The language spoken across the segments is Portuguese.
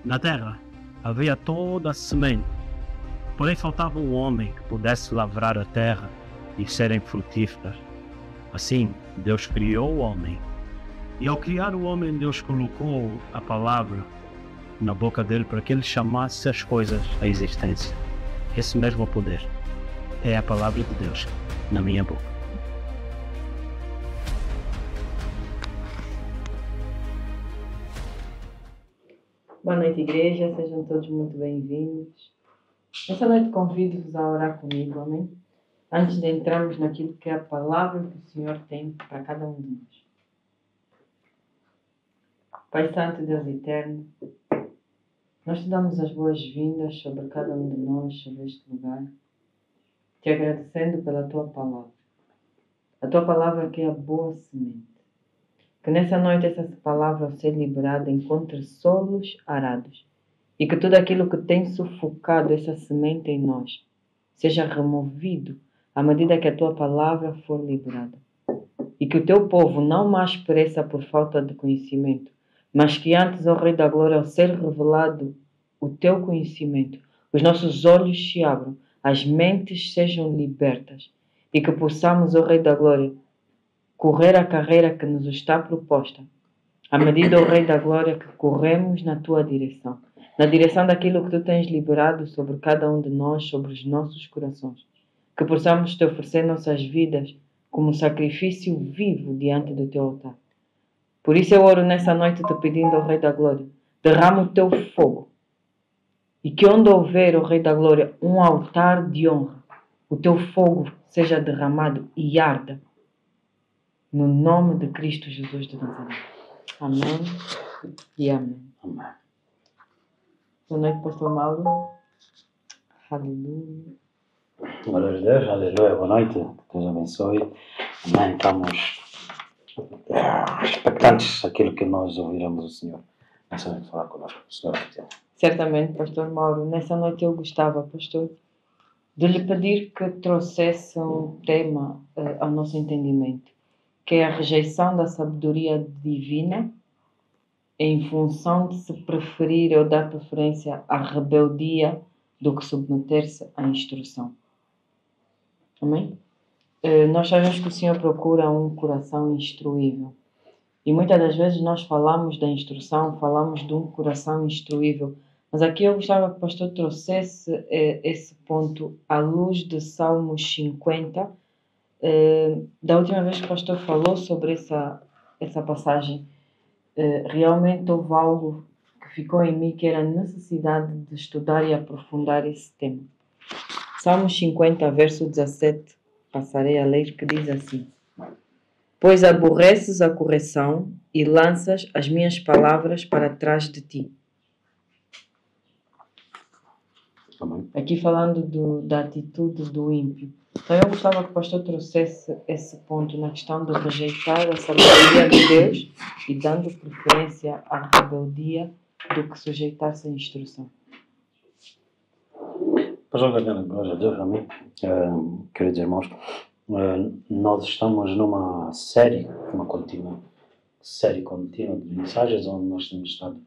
Na terra havia toda a semente, porém faltava um homem que pudesse lavrar a terra e serem frutíferas. Assim, Deus criou o homem. E ao criar o homem, Deus colocou a palavra na boca dele para que ele chamasse as coisas à existência. Esse mesmo poder é a palavra de Deus na minha boca. Boa noite, igreja. Sejam todos muito bem-vindos. Nessa noite convido-vos a orar comigo, amém? Antes de entrarmos naquilo que é a palavra que o Senhor tem para cada um de nós. Pai Santo, Deus Eterno, nós te damos as boas-vindas sobre cada um de nós, sobre este lugar, te agradecendo pela tua palavra. A tua palavra que é a boa semente. Que nessa noite essa palavra, ao ser liberada, encontre solos arados e que tudo aquilo que tem sufocado essa semente em nós seja removido à medida que a tua palavra for liberada. E que o teu povo não mais pereça por falta de conhecimento, mas que antes, ó Rei da Glória, ao ser revelado o teu conhecimento, os nossos olhos se abram, as mentes sejam libertas e que possamos, ó Rei da Glória, correr a carreira que nos está proposta, à medida, ó Rei da Glória, que corremos na tua direção, na direção daquilo que tu tens liberado sobre cada um de nós, sobre os nossos corações, que possamos te oferecer nossas vidas como sacrifício vivo diante do teu altar. Por isso eu oro nessa noite te pedindo, ó Rei da Glória, derrama o teu fogo e que onde houver, ó Rei da Glória, um altar de honra, o teu fogo seja derramado e arda no nome de Cristo Jesus de Nazaré. Amém e amém. Amém. Boa noite, Pastor Mauro. Aleluia. Glória a Deus, aleluia, boa noite, Deus abençoe. Amém, estamos expectantes daquilo que nós ouviremos o Senhor nessa noite falar conosco. Senhor, Certamente, Pastor Mauro, nessa noite eu gostava, Pastor, de lhe pedir que trouxesse um tema ao nosso entendimento, que é a rejeição da sabedoria divina em função de se preferir ou dar preferência à rebeldia do que submeter-se à instrução. Amém? Nós sabemos que o Senhor procura um coração instruível. E muitas das vezes nós falamos da instrução, falamos de um coração instruível. Mas aqui eu gostava que o pastor trouxesse esse ponto à luz de Salmos 50. Da última vez que o pastor falou sobre essa passagem, realmente houve algo que ficou em mim, que era a necessidade de estudar e aprofundar esse tema. Salmos 50, verso 17, passarei a ler, que diz assim: Pois aborreces a correção e lanças as minhas palavras para trás de ti. amém. Aqui falando da atitude do ímpio. Então eu gostava que o pastor trouxesse esse ponto na questão de rejeitar a sabedoria de Deus e dando preferência à rebeldia do que sujeitar-se à instrução. Pastor Gardner, glória a Deus, amém. Queridos irmãos, nós estamos numa série contínua de mensagens onde nós temos estado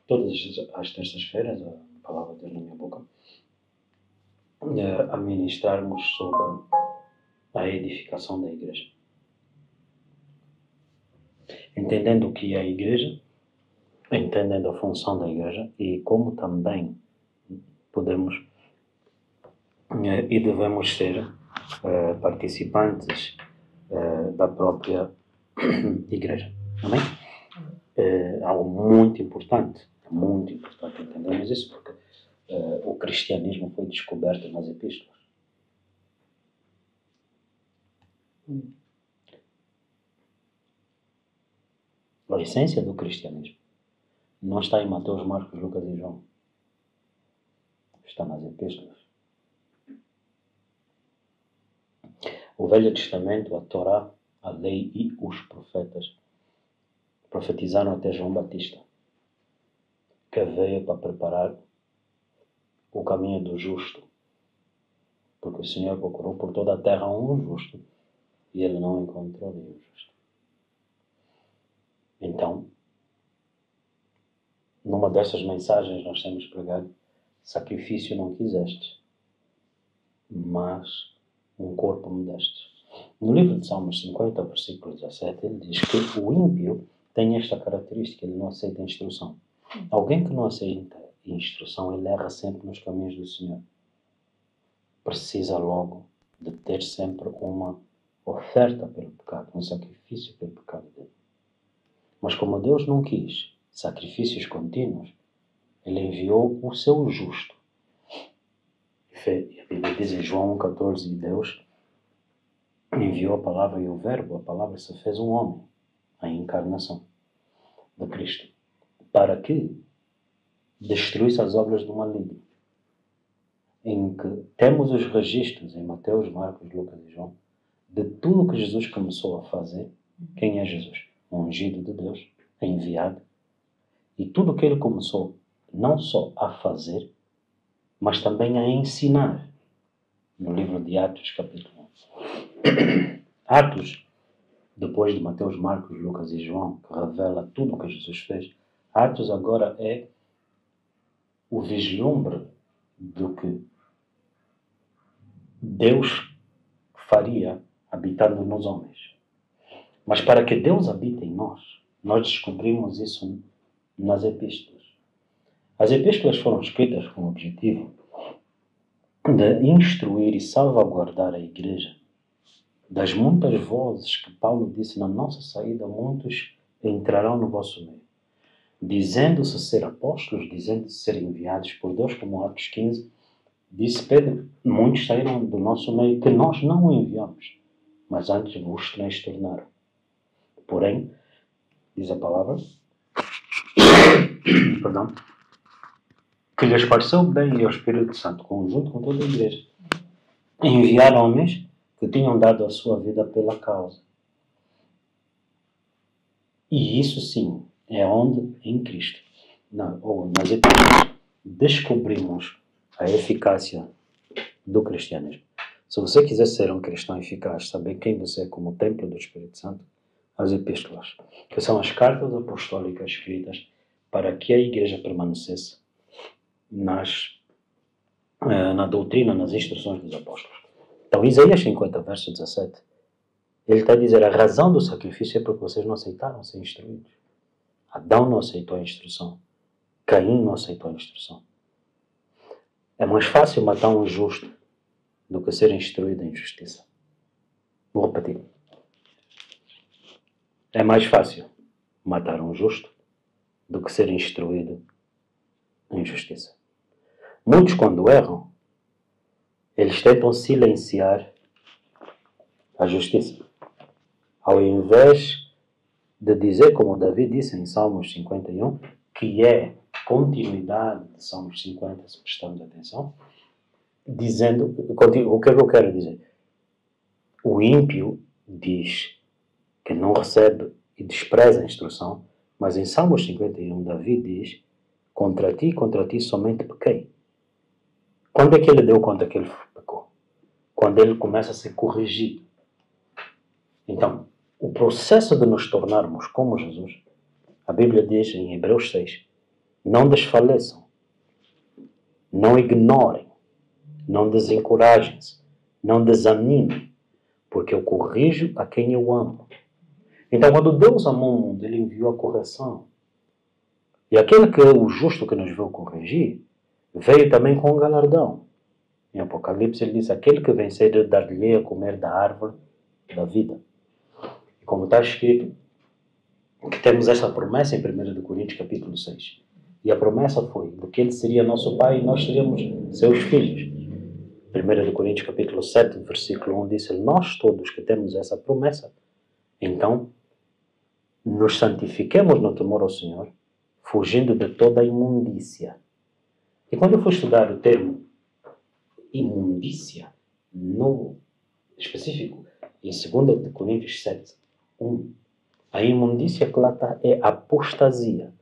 todas as terças-feiras, a palavra de Deus na minha boca, a ministrarmos sobre a edificação da igreja. Entendendo o que é a igreja, entendendo a função da igreja e como também podemos e devemos ser participantes da própria igreja. Amém? Algo muito importante entendermos isso, porque o cristianismo foi descoberto nas epístolas. A essência do cristianismo não está em Mateus, Marcos, Lucas e João. Está nas epístolas. O Velho Testamento, a Torá, a lei e os profetas profetizaram até João Batista, que veio para preparar o caminho do justo, porque o Senhor procurou por toda a terra um justo e ele não encontrou nenhum justo. Então, numa dessas mensagens nós temos pregado: sacrifício não quiseste, mas um corpo me deste. No livro de Salmos 50, versículo 17, ele diz que o ímpio tem esta característica: ele não aceita instrução. Alguém que não aceita instrução, ele erra sempre nos caminhos do Senhor. Precisa logo de ter sempre uma oferta pelo pecado, um sacrifício pelo pecado dele. Mas como Deus não quis sacrifícios contínuos, ele enviou o seu justo. A Bíblia diz em João 1,14, Deus enviou a palavra e o verbo, a palavra se fez um homem, a encarnação de Cristo, para que destruísse as obras do maligno, em que temos os registros em Mateus, Marcos, Lucas e João, de tudo que Jesus começou a fazer. Quem é Jesus? Um ungido de Deus, enviado. E tudo o que ele começou não só a fazer, mas também a ensinar. No livro de Atos, capítulo 1. Atos, depois de Mateus, Marcos, Lucas e João, que revela tudo o que Jesus fez, Atos agora é o vislumbre do que Deus faria habitando nos homens. Mas para que Deus habite em nós, nós descobrimos isso nas epístolas. As epístolas foram escritas com o objetivo de instruir e salvaguardar a igreja das muitas vozes que Paulo disse: na nossa saída muitos entrarão no vosso meio, dizendo-se ser apóstolos, dizendo-se ser enviados por Deus, como Atos 15, disse Pedro: muitos saíram do nosso meio que nós não o enviamos, mas antes vos transtornaram. Porém, diz a palavra, perdão, que lhes pareceu bem e ao Espírito Santo, conjunto com toda a igreja, enviar homens que tinham dado a sua vida pela causa. E isso sim é onde, em Cristo, ou nas epístolas, descobrimos a eficácia do cristianismo. Se você quiser ser um cristão eficaz, saber quem você é como templo do Espírito Santo, as epístolas, que são as cartas apostólicas escritas para que a igreja permanecesse na doutrina, nas instruções dos apóstolos. Então, Isaías 50, verso 17, ele está a dizer: a razão do sacrifício é porque vocês não aceitaram ser instruídos. Adão não aceitou a instrução. Caim não aceitou a instrução. É mais fácil matar um justo do que ser instruído em justiça. Vou repetir. É mais fácil matar um justo do que ser instruído em justiça. Muitos, quando erram, eles tentam silenciar a justiça. Ao invés de dizer, como Davi disse em Salmos 51, que é continuidade de Salmos 50, se prestarmos atenção, dizendo, o que é que eu quero dizer? O ímpio diz que não recebe e despreza a instrução, mas em Salmos 51, Davi diz: contra ti somente pequei. Quando é que ele deu conta que ele pecou? Quando ele começa a ser corrigido. Então, o processo de nos tornarmos como Jesus, a Bíblia diz em Hebreus 6, não desfaleçam, não ignorem, não desencorajem-se, não desanimem, porque eu corrijo a quem eu amo. Então, quando Deus amou o mundo, ele enviou a correção. E aquele que é o justo que nos veio corrigir, veio também com um galardão. Em Apocalipse ele diz: aquele que vencer, eu dar-lhe a comer da árvore da vida. E como está escrito, que temos essa promessa em 1 Coríntios capítulo 6. E a promessa foi de que ele seria nosso pai e nós seríamos seus filhos. 1 Coríntios capítulo 7, versículo 1 diz: nós todos que temos essa promessa, então nos santifiquemos no temor ao Senhor, fugindo de toda a imundícia. E quando eu for estudar o termo imundícia, no específico, em 2 Coríntios 7, 1, a imundícia que lá está é apostasia.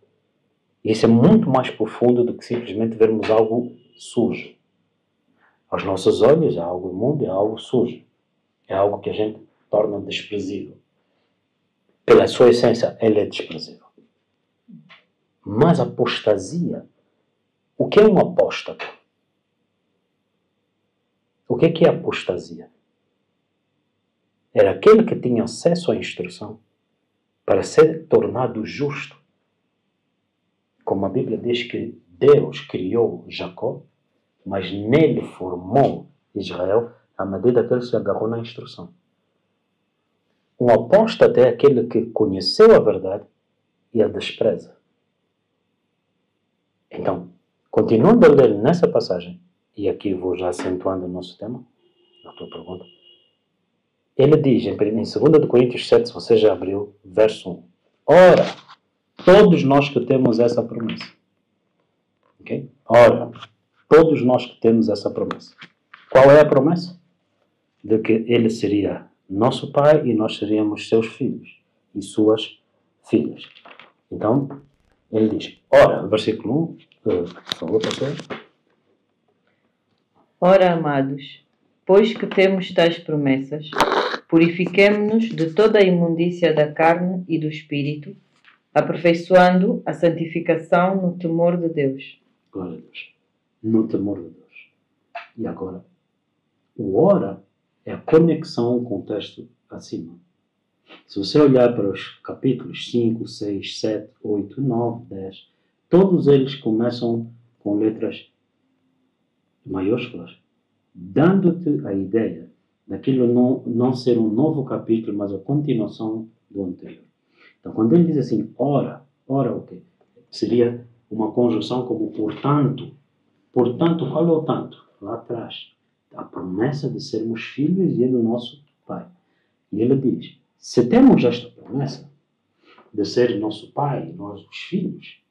E isso é muito mais profundo do que simplesmente vermos algo sujo. Aos nossos olhos é algo imundo, é algo sujo. É algo que a gente torna desprezível. Pela sua essência, ele é desprezível. Mas apostasia, o que é um apóstata? O que é apostasia? Era aquele que tinha acesso à instrução para ser tornado justo. Como a Bíblia diz que Deus criou Jacó, mas nele formou Israel à medida que ele se agarrou na instrução. Um apóstata é aquele que conheceu a verdade e a despreza. Então, continuando a ler nessa passagem, e aqui vou já acentuando o nosso tema, na tua pergunta, ele diz em 2 Coríntios 7, se você já abriu, verso 1. Ora, todos nós que temos essa promessa. Ok? Ora, todos nós que temos essa promessa. Qual é a promessa? De que ele seria nosso pai e nós seríamos seus filhos e suas filhas. Então, ele diz, ora, versículo 1, por favor, pastor. Ora, amados, pois que temos tais promessas, purifiquemo-nos de toda a imundícia da carne e do espírito, aperfeiçoando a santificação no temor de Deus. Glória a Deus. No temor de Deus. E agora, o ora é a conexão com o texto acima. Se você olhar para os capítulos 5, 6, 7, 8, 9, 10, todos eles começam com letras maiúsculas, dando-te a ideia daquilo não ser um novo capítulo, mas a continuação do anterior. Então, quando ele diz assim, ora o quê? Seria uma conjunção como portanto. Portanto, qual é o tanto? Lá atrás. A promessa de sermos filhos e ele o nosso pai. E ele diz, se temos esta promessa de ser nosso pai, nós os filhos,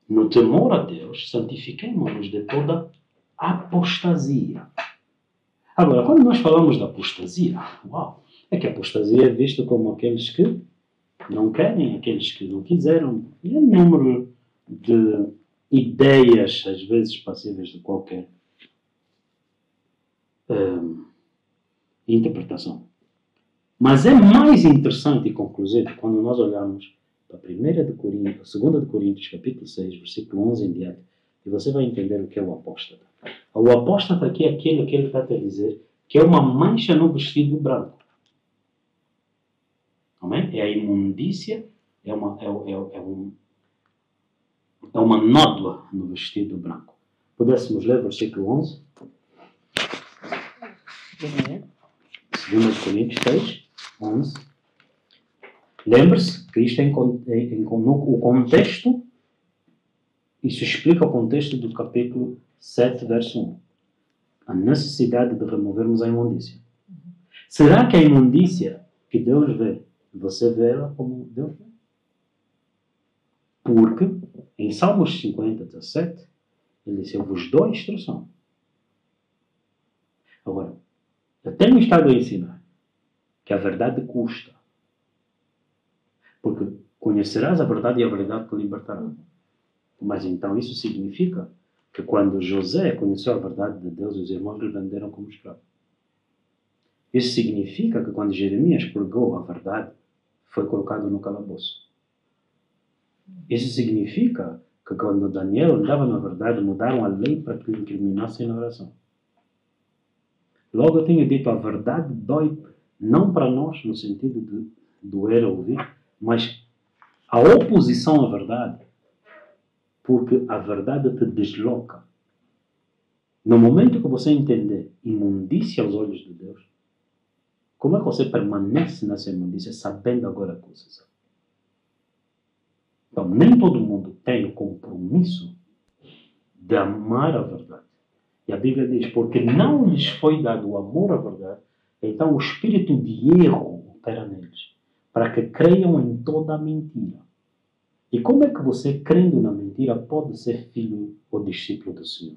no temor a Deus, santifiquemo-nos de toda apostasia. Agora, quando nós falamos da apostasia, é que a apostasia é vista como aqueles que não querem, aqueles que não quiseram. E é um número de ideias, às vezes passíveis de qualquer interpretação. Mas é mais interessante e conclusivo quando nós olharmos para 2 de Coríntios, capítulo 6, versículo 11 em diante, e você vai entender o que é o apóstata. O apóstata aqui é aquele que ele está a dizer que é uma mancha no vestido branco. Amém? É a imundícia, é uma nódoa no vestido branco. Pudéssemos ler versículo 11? 2 Coríntios 6, 11. Lembre-se que isto é o contexto, isso explica o contexto do capítulo 7, verso 1. A necessidade de removermos a imundícia. Será que a imundícia que Deus vê, você vê ela como Deus vê? Porque em Salmos 50, 17, ele disse, eu vos dou a instrução. Agora, eu tenho estado a ensinar que a verdade custa. Porque conhecerás a verdade e a verdade te libertará. Mas então isso significa que quando José conheceu a verdade de Deus, os irmãos lhe venderam como escravo. Isso significa que quando Jeremias pregou a verdade, foi colocado no calabouço. Isso significa que quando Daniel andava na verdade, mudaram a lei para que lhe incriminassem na oração. Logo eu tenho dito, a verdade dói não para nós, no sentido de doer a ouvir, mas a oposição à verdade, porque a verdade te desloca. No momento que você entender imundícia aos olhos de Deus, como é que você permanece nessa imundícia sabendo agora que você sabe? Então, nem todo mundo tem o compromisso de amar a verdade. E a Bíblia diz, porque não lhes foi dado o amor à verdade, então o espírito de erro opera neles, para que creiam em toda a mentira. E como é que você, crendo na mentira, pode ser filho ou discípulo do Senhor?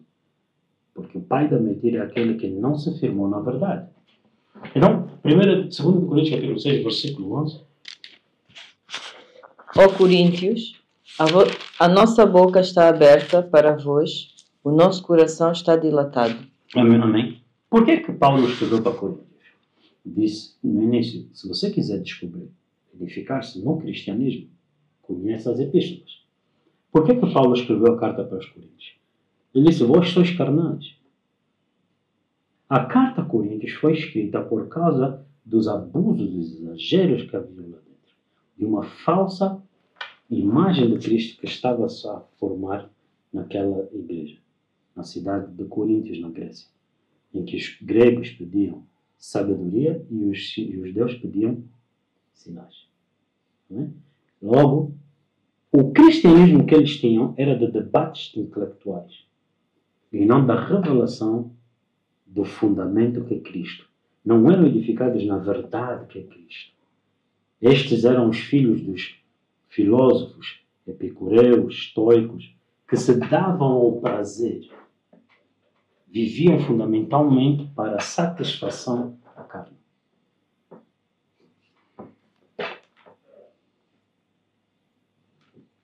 Porque o pai da mentira é aquele que não se firmou na verdade. Então, 2 Coríntios capítulo 6, versículo 11. Ó Coríntios, a nossa boca está aberta para vós, o nosso coração está dilatado. Amém. Por que Paulo escreveu para Coríntios? Disse no início, se você quiser descobrir, edificar-se no cristianismo, conheça as epístolas. Por que Paulo escreveu a carta para os Coríntios? Ele disse, vós sois carnais. A carta a Coríntios foi escrita por causa dos abusos, dos exageros que havia lá dentro. De uma falsa imagem de Cristo que estava-se a formar naquela igreja. Na cidade de Coríntios, na Grécia. Em que os gregos pediam sabedoria e os judeus pediam sinais. Não é? Logo, o cristianismo que eles tinham era de debates intelectuais e não da revelação do fundamento que é Cristo. Não eram edificados na verdade que é Cristo. Estes eram os filhos dos filósofos, epicureus, estoicos, que se davam ao prazer. Viviam fundamentalmente para a satisfação da carne.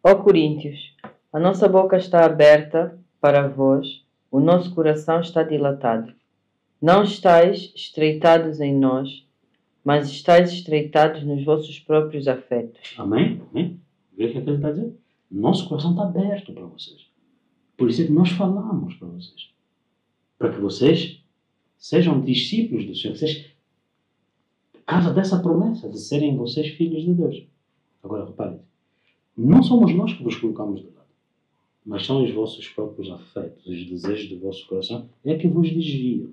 Ó Coríntios, a nossa boca está aberta para vós, o nosso coração está dilatado. Não estáis estreitados em nós, mas estáis estreitados nos vossos próprios afetos. Amém? Amém? Vê o que ele está dizendo? Nosso coração está aberto para vocês. Por isso é que nós falamos para vocês. Para que vocês sejam discípulos do Senhor. Vocês, por causa dessa promessa de serem vocês filhos de Deus. Agora, reparem. Não somos nós que vos colocamos de lado. Mas são os vossos próprios afetos, os desejos do vosso coração, é que vos desviam.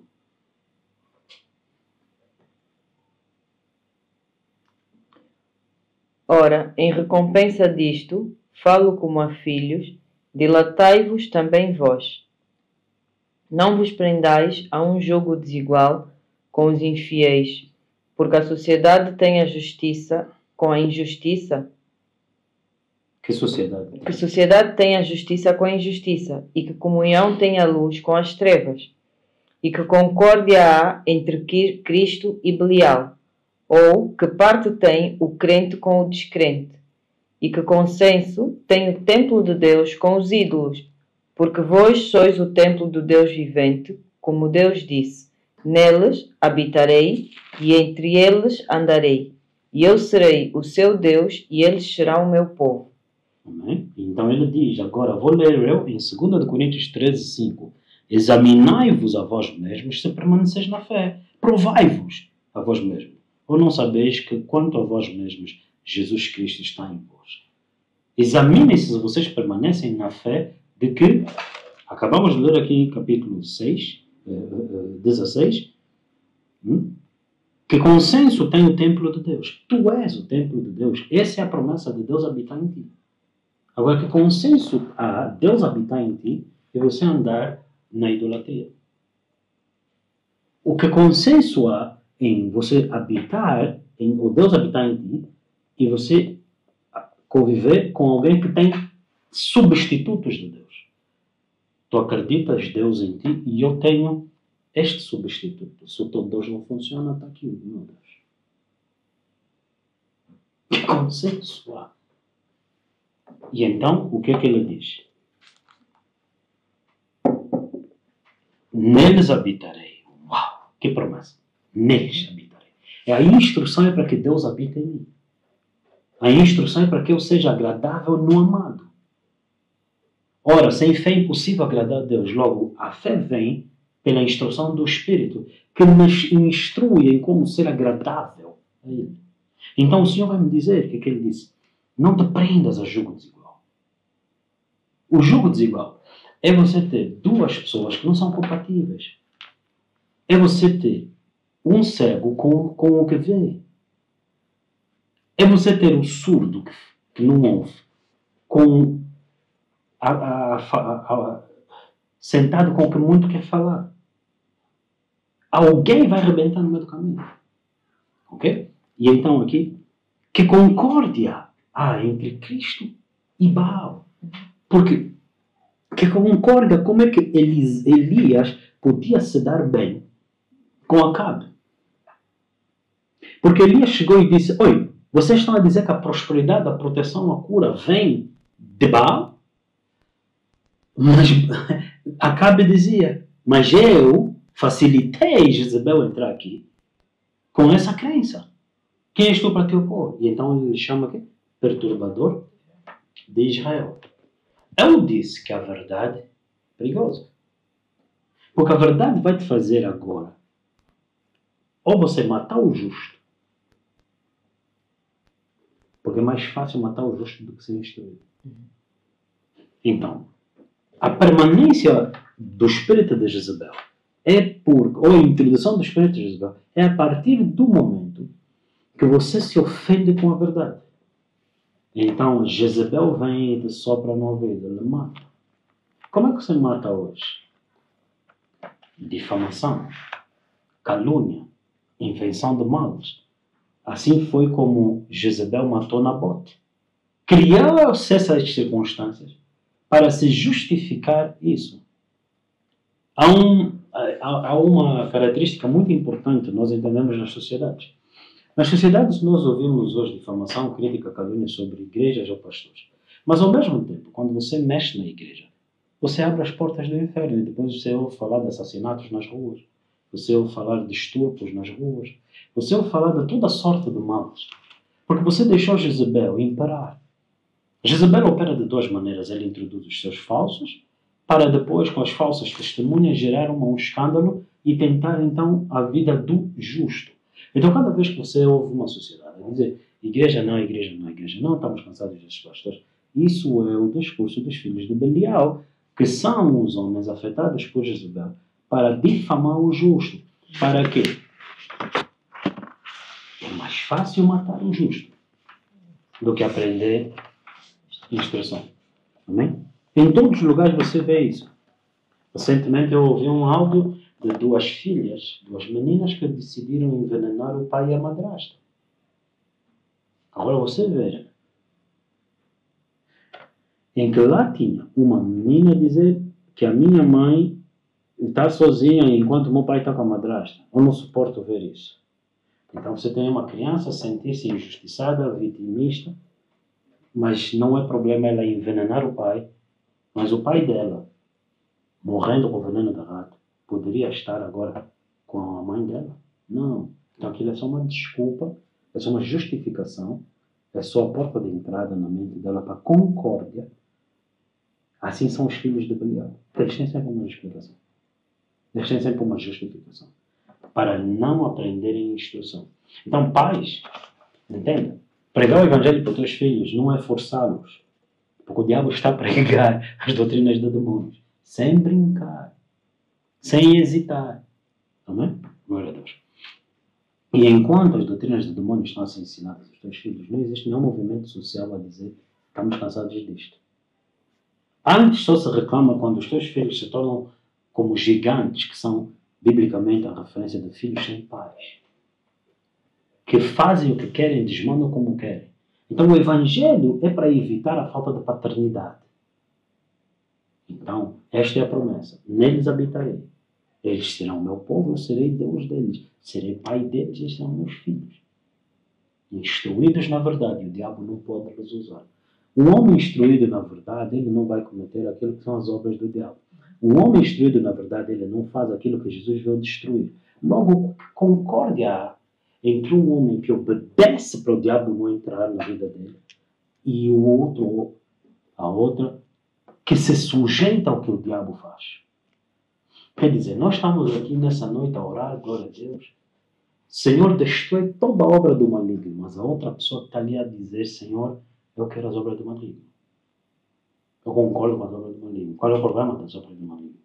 Ora, em recompensa disto, falo como a filhos, dilatai-vos também vós. Não vos prendais a um jogo desigual com os infiéis, porque a sociedade tem a justiça com a injustiça. Que sociedade? Que sociedade tem a justiça com a injustiça, e que comunhão tem a luz com as trevas, e que concórdia há entre Cristo e Belial, ou que parte tem o crente com o descrente, e que consenso tem o templo de Deus com os ídolos, porque vós sois o templo do Deus vivente, como Deus disse, neles habitarei e entre eles andarei, e eu serei o seu Deus e eles serão o meu povo. Amém? Então ele diz, agora vou ler eu em 2 Coríntios 13, 5. Examinai-vos a vós mesmos se permaneceis na fé. Provai-vos a vós mesmos. Ou não sabeis que quanto a vós mesmos Jesus Cristo está em vós. Examinem-se se vocês permanecem na fé de que, acabamos de ler aqui em capítulo 6, 16, que consenso tem o templo de Deus. Tu és o templo de Deus. Essa é a promessa de Deus habitar em ti. Agora, que consenso há Deus habitar em ti e você andar na idolatria. O que consenso há em você habitar, ou Deus habitar em ti, e você conviver com alguém que tem substitutos de Deus. Tu acreditas Deus em ti e eu tenho este substituto. Se o teu Deus não funciona, está aqui o meu Deus. Que consenso há? E então, o que é que ele diz? Neles habitarei. Uau! Que promessa! Neles habitarei. A instrução é para que Deus habite em mim. A instrução é para que eu seja agradável no amado. Ora, sem fé é impossível agradar a Deus. Logo, a fé vem pela instrução do Espírito, que nos instrui em como ser agradável a Ele. Então o Senhor vai me dizer, o que é que Ele disse? Não te prendas a jugo desigual. O jugo desigual é você ter duas pessoas que não são compatíveis. É você ter um cego com o que vê. É você ter um surdo que não ouve com sentado com o que muito quer falar. Alguém vai arrebentar no meio do caminho. Ok? E então aqui, que concórdia há entre Cristo e Baal. Porque, que concórdia, como é que Elias podia se dar bem com Acabe? Porque Elias chegou e disse, oi, vocês estão a dizer que a prosperidade, a proteção, a cura vem de Baal? Mas Acabe dizia, mas eu facilitei Jezebel entrar aqui com essa crença. Quem és tu para te opor? E então ele chama aqui perturbador de Israel. Eu disse que a verdade é perigosa. Porque a verdade vai te fazer agora ou você matar o justo, porque é mais fácil matar o justo do que ser instruído. Então, a permanência do espírito de Jezabel ou a introdução do espírito de Jezabel é a partir do momento que você se ofende com a verdade. Então, Jezabel vem e te sopra no ouvido, ele mata. Como é que você mata hoje? Difamação, calúnia, invenção de males. Assim foi como Jezabel matou Nabote. Criou-se essas circunstâncias para se justificar isso. Há uma característica muito importante, nós entendemos nas sociedades. Nas sociedades nós ouvimos hoje difamação, crítica, calúnia sobre igrejas ou pastores. Mas ao mesmo tempo, quando você mexe na igreja, você abre as portas do inferno e depois você ouve falar de assassinatos nas ruas. Você ouve falar de estupros nas ruas. Você ouve falar de toda sorte de males. Porque você deixou Jezabel imperar. Jezabel opera de duas maneiras. Ela introduz os seus falsos, para depois, com as falsas testemunhas, gerar um escândalo e tentar, então, a vida do justo. Então, cada vez que você ouve uma sociedade a dizer igreja não, igreja não, igreja não, estamos cansados desses pastores, isso é o discurso dos filhos de Belial, que são os homens afetados por Jezabel, para difamar o justo. Para quê? É mais fácil matar o justo do que aprender instrução. Amém? Em todos os lugares você vê isso. Recentemente eu ouvi um áudio de duas filhas, duas meninas que decidiram envenenar o pai e a madrasta. Agora você veja. Em que lá tinha uma menina dizer que a minha mãe está sozinha enquanto o meu pai está com a madrasta. Eu não suporto ver isso. Então você tem uma criança sentir-se injustiçada, vitimista, mas não é problema ela envenenar o pai, mas o pai dela, morrendo com o veneno da rato, poderia estar agora com a mãe dela? Não. Então aquilo é só uma desculpa, é só uma justificação, é só a porta de entrada na mente dela para concórdia. Assim são os filhos de Belial. Eles têm sempre uma explicação. Eles têm sempre uma justificação. Para não aprenderem instrução. Então, pais, entenda? Pregar o evangelho para os teus filhos não é forçá-los. Porque o diabo está a pregar as doutrinas de demônios. Sem brincar. Sem hesitar. Amém? Glória a Deus. E enquanto as doutrinas de demônios estão a ser ensinadas aos teus filhos, não existe nenhum movimento social a dizer estamos cansados disto. Antes só se reclama quando os teus filhos se tornam como gigantes, que são biblicamente a referência de filhos sem pais. Que fazem o que querem, desmandam como querem. Então o evangelho é para evitar a falta de paternidade. Então, esta é a promessa. Neles habitarei. Eles serão meu povo, eu serei Deus deles. Serei pai deles, eles serão meus filhos. Instruídos na verdade, o diabo não pode os usar. Um homem instruído na verdade, ele não vai cometer aquilo que são as obras do diabo. Um homem instruído na verdade, ele não faz aquilo que Jesus veio destruir. Logo, concórdia entre um homem que obedece para o diabo não entrar na vida dele e o outro, a outra, que se sujeita ao que o diabo faz. Quer dizer, nós estamos aqui nessa noite a orar, glória a Deus. Senhor, destrói toda a obra do maligno, mas a outra pessoa está ali a dizer, Senhor, eu quero as obras do maligno. Eu concordo com as obras do maligno. Qual é o problema das obras do maligno?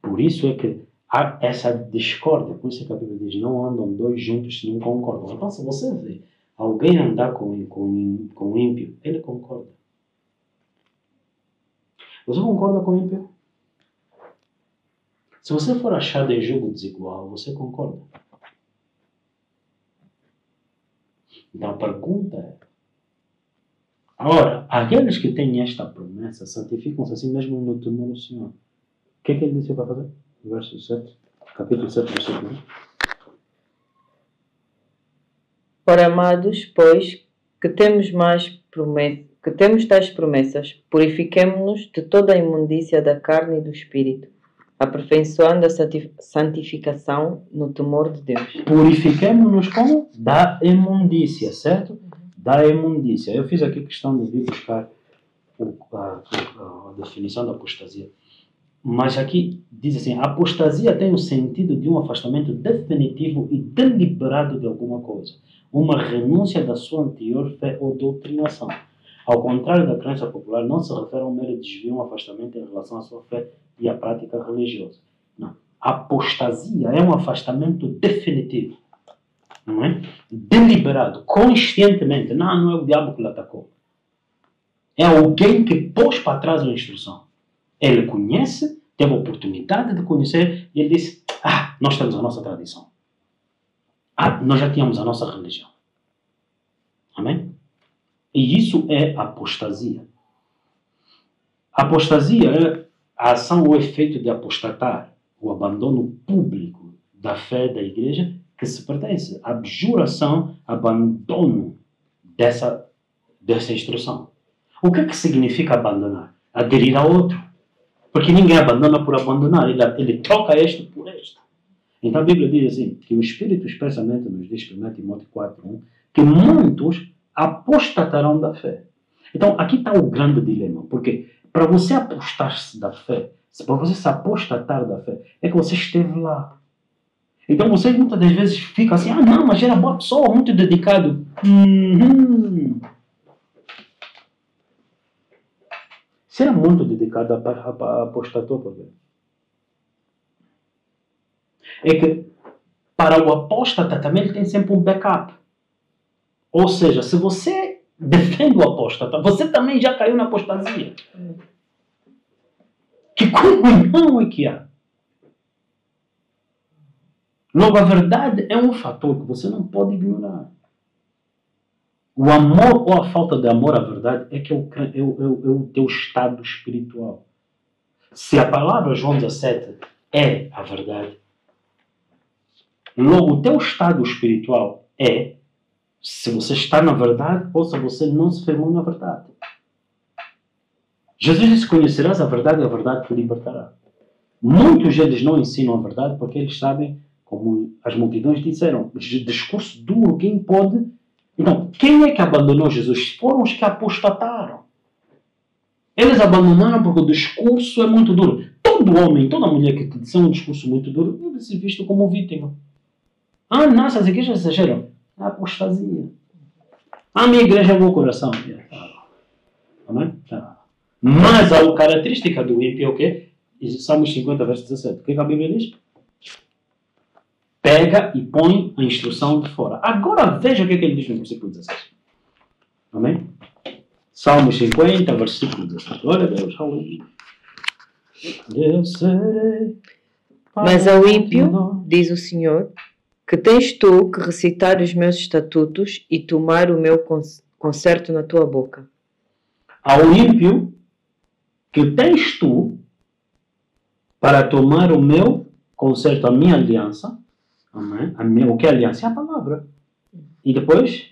Por isso é que há essa discórdia. Por isso é que a Bíblia diz, não andam dois juntos se não concordam. Então, se você vê alguém andar com ímpio, ele concorda. Você concorda com o ímpio? Se você for achado em julgo desigual, você concorda. Então a pergunta é, agora, aqueles que têm esta promessa santificam-se assim mesmo no temor do Senhor. O que é que ele disse para fazer? Verso 7, capítulo 7, versículo 1. Ora, amados, pois, que temos tais promessas, purifiquemo-nos de toda a imundícia da carne e do espírito, aperfeiçoando a santificação no temor de Deus. Purifiquemo-nos como? Da imundícia, certo? Da imundícia. Eu fiz aqui questão de vir buscar a definição da apostasia. Mas aqui diz assim, a apostasia tem o sentido de um afastamento definitivo e deliberado de alguma coisa. Uma renúncia da sua anterior fé ou doutrinação. Ao contrário da crença popular, não se refere a um mero desvio, um afastamento em relação à sua fé e à prática religiosa. Não. A apostasia é um afastamento definitivo. Não é? Deliberado, conscientemente. Não é o diabo que lhe atacou. É alguém que pôs para trás a instrução. Ele conhece, teve a oportunidade de conhecer e ele disse, nós temos a nossa tradição. Nós já tínhamos a nossa religião. Amém? E isso é apostasia. Apostasia é a ação ou efeito de apostatar, o abandono público da fé da igreja que se pertence. Abjuração, abandono dessa instrução. O que significa abandonar? Aderir a outro. Porque ninguém abandona por abandonar, ele troca este por este. Então a Bíblia diz assim, que o Espírito expressamente nos diz, 1 Timóteo 4:1, que muitos apostatarão da fé. Então aqui está o grande dilema, porque para você apostar-se da fé, para você se apostatar da fé, é que você esteve lá. Então você muitas das vezes fica assim, não, mas era boa pessoa, muito dedicado. Se era muito dedicado a apostatou, por quê? É que para o apóstata também ele tem sempre um backup. Ou seja, se você defende o apóstata, você também já caiu na apostasia. Que comunhão é que há? Logo, a verdade é um fator que você não pode ignorar. O amor ou a falta de amor à verdade é que é o teu estado espiritual. Se a palavra João 17 é a verdade, logo o teu estado espiritual é se você está na verdade ou se você não se firmou na verdade. Jesus disse, conhecerás a verdade e a verdade te libertará. Muitos deles não ensinam a verdade porque eles sabem, como as multidões disseram, discurso duro, quem pode... Então, quem é que abandonou Jesus? Foram os que apostataram. Eles abandonaram porque o discurso é muito duro. Todo homem, toda mulher que te disser um discurso muito duro, deve ser visto como vítima. Nossas igrejas exageram. É apostasia. A minha igreja é bom coração. Amém? Mas a característica do ímpio é o quê? Salmos 50, verso 17. O que a Bíblia diz? Pega e põe a instrução de fora. Agora veja o que ele diz no versículo 16. Amém? Salmos 50, versículo 17. Glória a Deus, aleluia. Eu serei. Mas ao ímpio, diz o Senhor, que tens tu que recitar os meus estatutos e tomar o meu concerto na tua boca. Ao ímpio, que tens tu para tomar o meu concerto, a minha aliança. Amém? O que é aliança? É a palavra. E depois?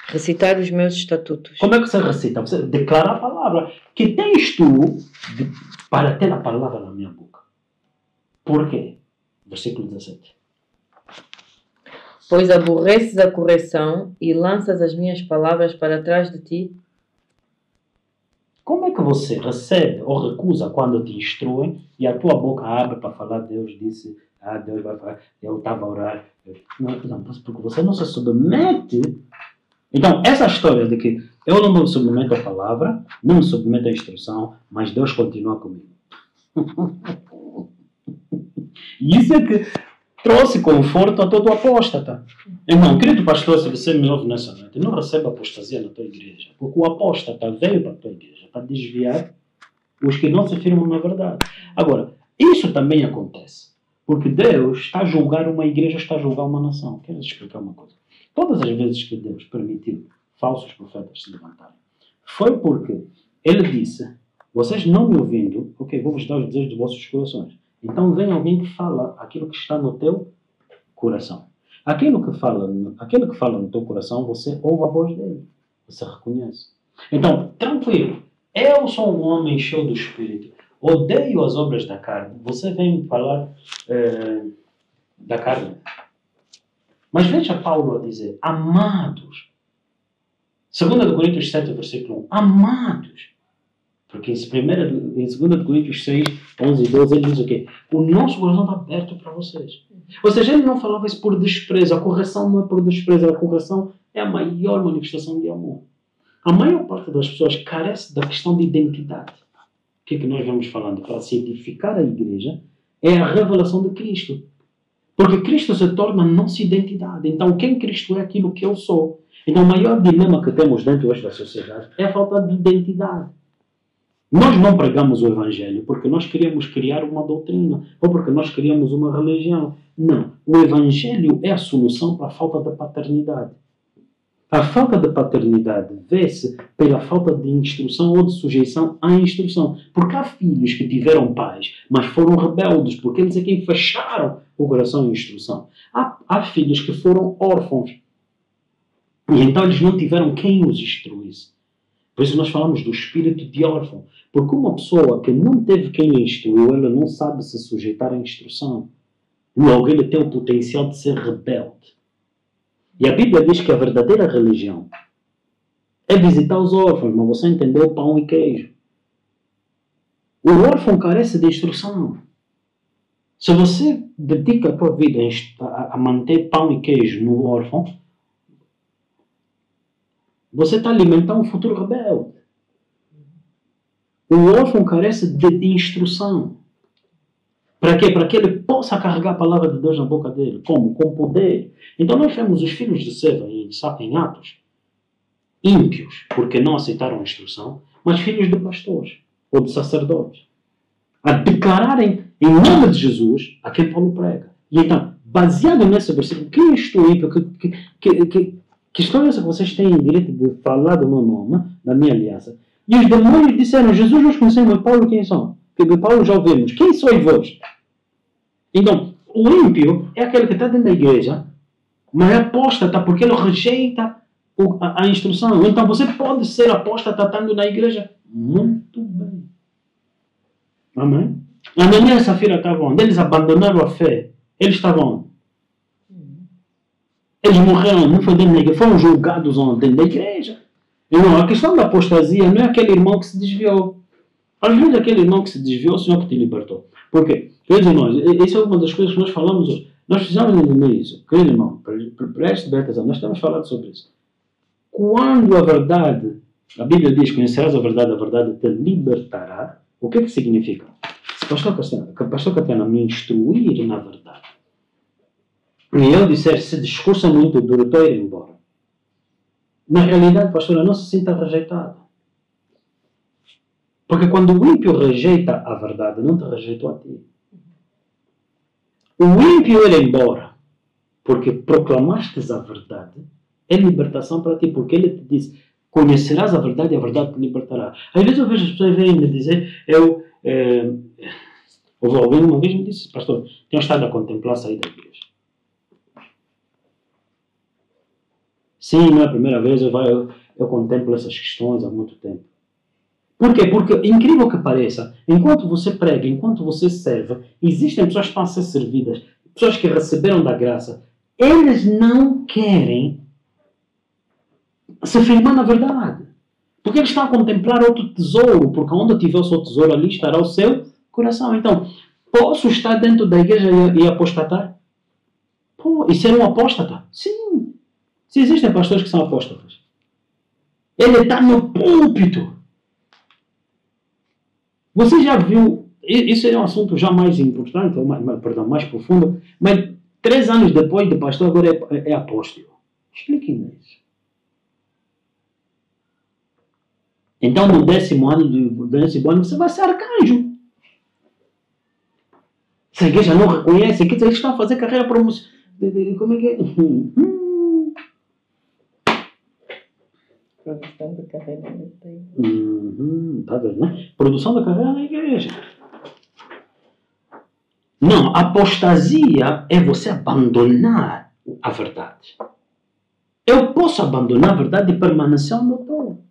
Recitar os meus estatutos. Como é que você recita? Você declara a palavra. Que tens tu para ter a palavra na minha boca. Por quê? Versículo 17. Pois aborreces a correção e lanças as minhas palavras para trás de ti. Como é que você recebe ou recusa quando te instruem e a tua boca abre para falar, Deus disse, Deus vai falar, eu estava a orar. Não, porque você não se submete. Então, essa história de que eu não me submeto à palavra, não me submeto à instrução, mas Deus continua comigo. E isso é que trouxe conforto a todo apóstata. Irmão, querido pastor, se você me ouve nessa noite, não receba apostasia na tua igreja, porque o apóstata veio para a tua igreja para desviar os que não se firmam na verdade. Agora, isso também acontece, porque Deus está a julgar uma igreja, está a julgar uma nação. Quero explicar uma coisa. Todas as vezes que Deus permitiu falsos profetas se levantarem, foi porque Ele disse, vocês não me ouvindo, vou-vos dar os desejos dos vossos corações. Então vem alguém que fala aquilo que está no teu coração. Aquele que fala no teu coração, você ouve a voz dele. Você reconhece. Então, tranquilo. Eu sou um homem cheio do Espírito. Odeio as obras da carne. Você vem falar da carne. Mas veja Paulo a dizer, amados. 2 Coríntios 7, versículo 1. Amados. Porque em 2 Coríntios 6, 11 e 12, ele diz o quê? O nosso coração está aberto para vocês. Ou seja, ele não falava isso por desprezo. A correção não é por desprezo. A correção é a maior manifestação de amor. A maior parte das pessoas carece da questão de identidade. O que é que nós vamos falando? Para cientificar a igreja é a revelação de Cristo. Porque Cristo se torna a nossa identidade. Então, quem Cristo é aquilo que eu sou. Então, o maior dilema que temos dentro hoje da sociedade é a falta de identidade. Nós não pregamos o Evangelho porque nós queríamos criar uma doutrina ou porque nós queríamos uma religião. Não. O Evangelho é a solução para a falta de paternidade. A falta de paternidade vê-se pela falta de instrução ou de sujeição à instrução. Porque há filhos que tiveram pais, mas foram rebeldes, porque eles é quem fecharam o coração à instrução. Há filhos que foram órfãos. E então eles não tiveram quem os instruísse. Por isso nós falamos do espírito de órfão. Porque uma pessoa que não teve quem lhe instruiu, ela não sabe se sujeitar à instrução. Logo, ele tem o potencial de ser rebelde. E a Bíblia diz que a verdadeira religião é visitar os órfãos, mas você entendeu pão e queijo. O órfão carece de instrução. Se você dedica a tua vida a manter pão e queijo no órfão, você está alimentando um futuro rebelde. O órfão carece de instrução. Para quê? Para que ele possa carregar a palavra de Deus na boca dele. Como? Com poder. Então nós vemos os filhos de Seva em Atos, ímpios, porque não aceitaram a instrução, mas filhos de pastores ou de sacerdotes, a declararem em nome de Jesus aquele Paulo prega. E então, baseado nesse versículo, quem é isto ímpio? Que história é essa que vocês têm direito de falar do meu nome, da minha aliança? E os demônios disseram, Jesus nos conhecemos, Paulo quem são? Porque Paulo já ouvimos. Quem sois vós? Então, o ímpio é aquele que está dentro da igreja, mas é apóstata porque ele rejeita a instrução. Então, você pode ser apóstata estando na igreja. Muito bem. Amém? Ananias e Safira estavam onde? Eles abandonaram a fé. Eles estavam onde? Eles morreram, não foi dentro da igreja, foram julgados dentro da igreja. Não, a questão da apostasia não é aquele irmão que se desviou. Às vezes aquele irmão que se desviou, o Senhor que te libertou. Por quê? Queridos irmãos, essa é uma das coisas que nós falamos hoje. Nós precisamos entender isso. Querido irmão, preste bem atenção, nós estamos falando sobre isso. Quando a verdade, a Bíblia diz, conhecerás a verdade te libertará, o que significa? Se o pastor Caetano me instruir na verdade, e eu disser, se discurso muito duro, estou a ir embora. Na realidade, pastor, eu não se sinta rejeitado. Porque quando o ímpio rejeita a verdade, não te rejeitou a ti. O ímpio ir embora, porque proclamastes a verdade, é libertação para ti, porque ele te diz, conhecerás a verdade e a verdade te libertará. Às vezes eu vejo as pessoas virem me dizer, alguém uma vez me disse, pastor, tenho estado a contemplar a sair da igreja. Sim, não é a primeira vez, eu contemplo essas questões há muito tempo. Por quê? Porque, incrível que pareça, enquanto você prega, enquanto você serve, existem pessoas que estão a ser servidas, pessoas que receberam da graça. Eles não querem se firmar na verdade. Porque eles estão a contemplar outro tesouro, porque onde tiver o seu tesouro, ali estará o seu coração. Então, posso estar dentro da igreja e apostatar? E ser um apóstata? Sim. Se existem pastores que são apóstatas. Ele está no púlpito. Você já viu, isso é um assunto já mais importante, mais profundo, mas 3 anos depois de pastor, agora é apóstolo. Expliquem isso. Então, no 10º ano, você vai ser arcanjo. Se a igreja não reconhece, que eles estão a fazer carreira promocional. Como é que é? Produção da carreira na igreja. Tá vendo, né? Produção da carreira na igreja. Não, apostasia é você abandonar a verdade. Eu posso abandonar a verdade e permanecer onde eu estou.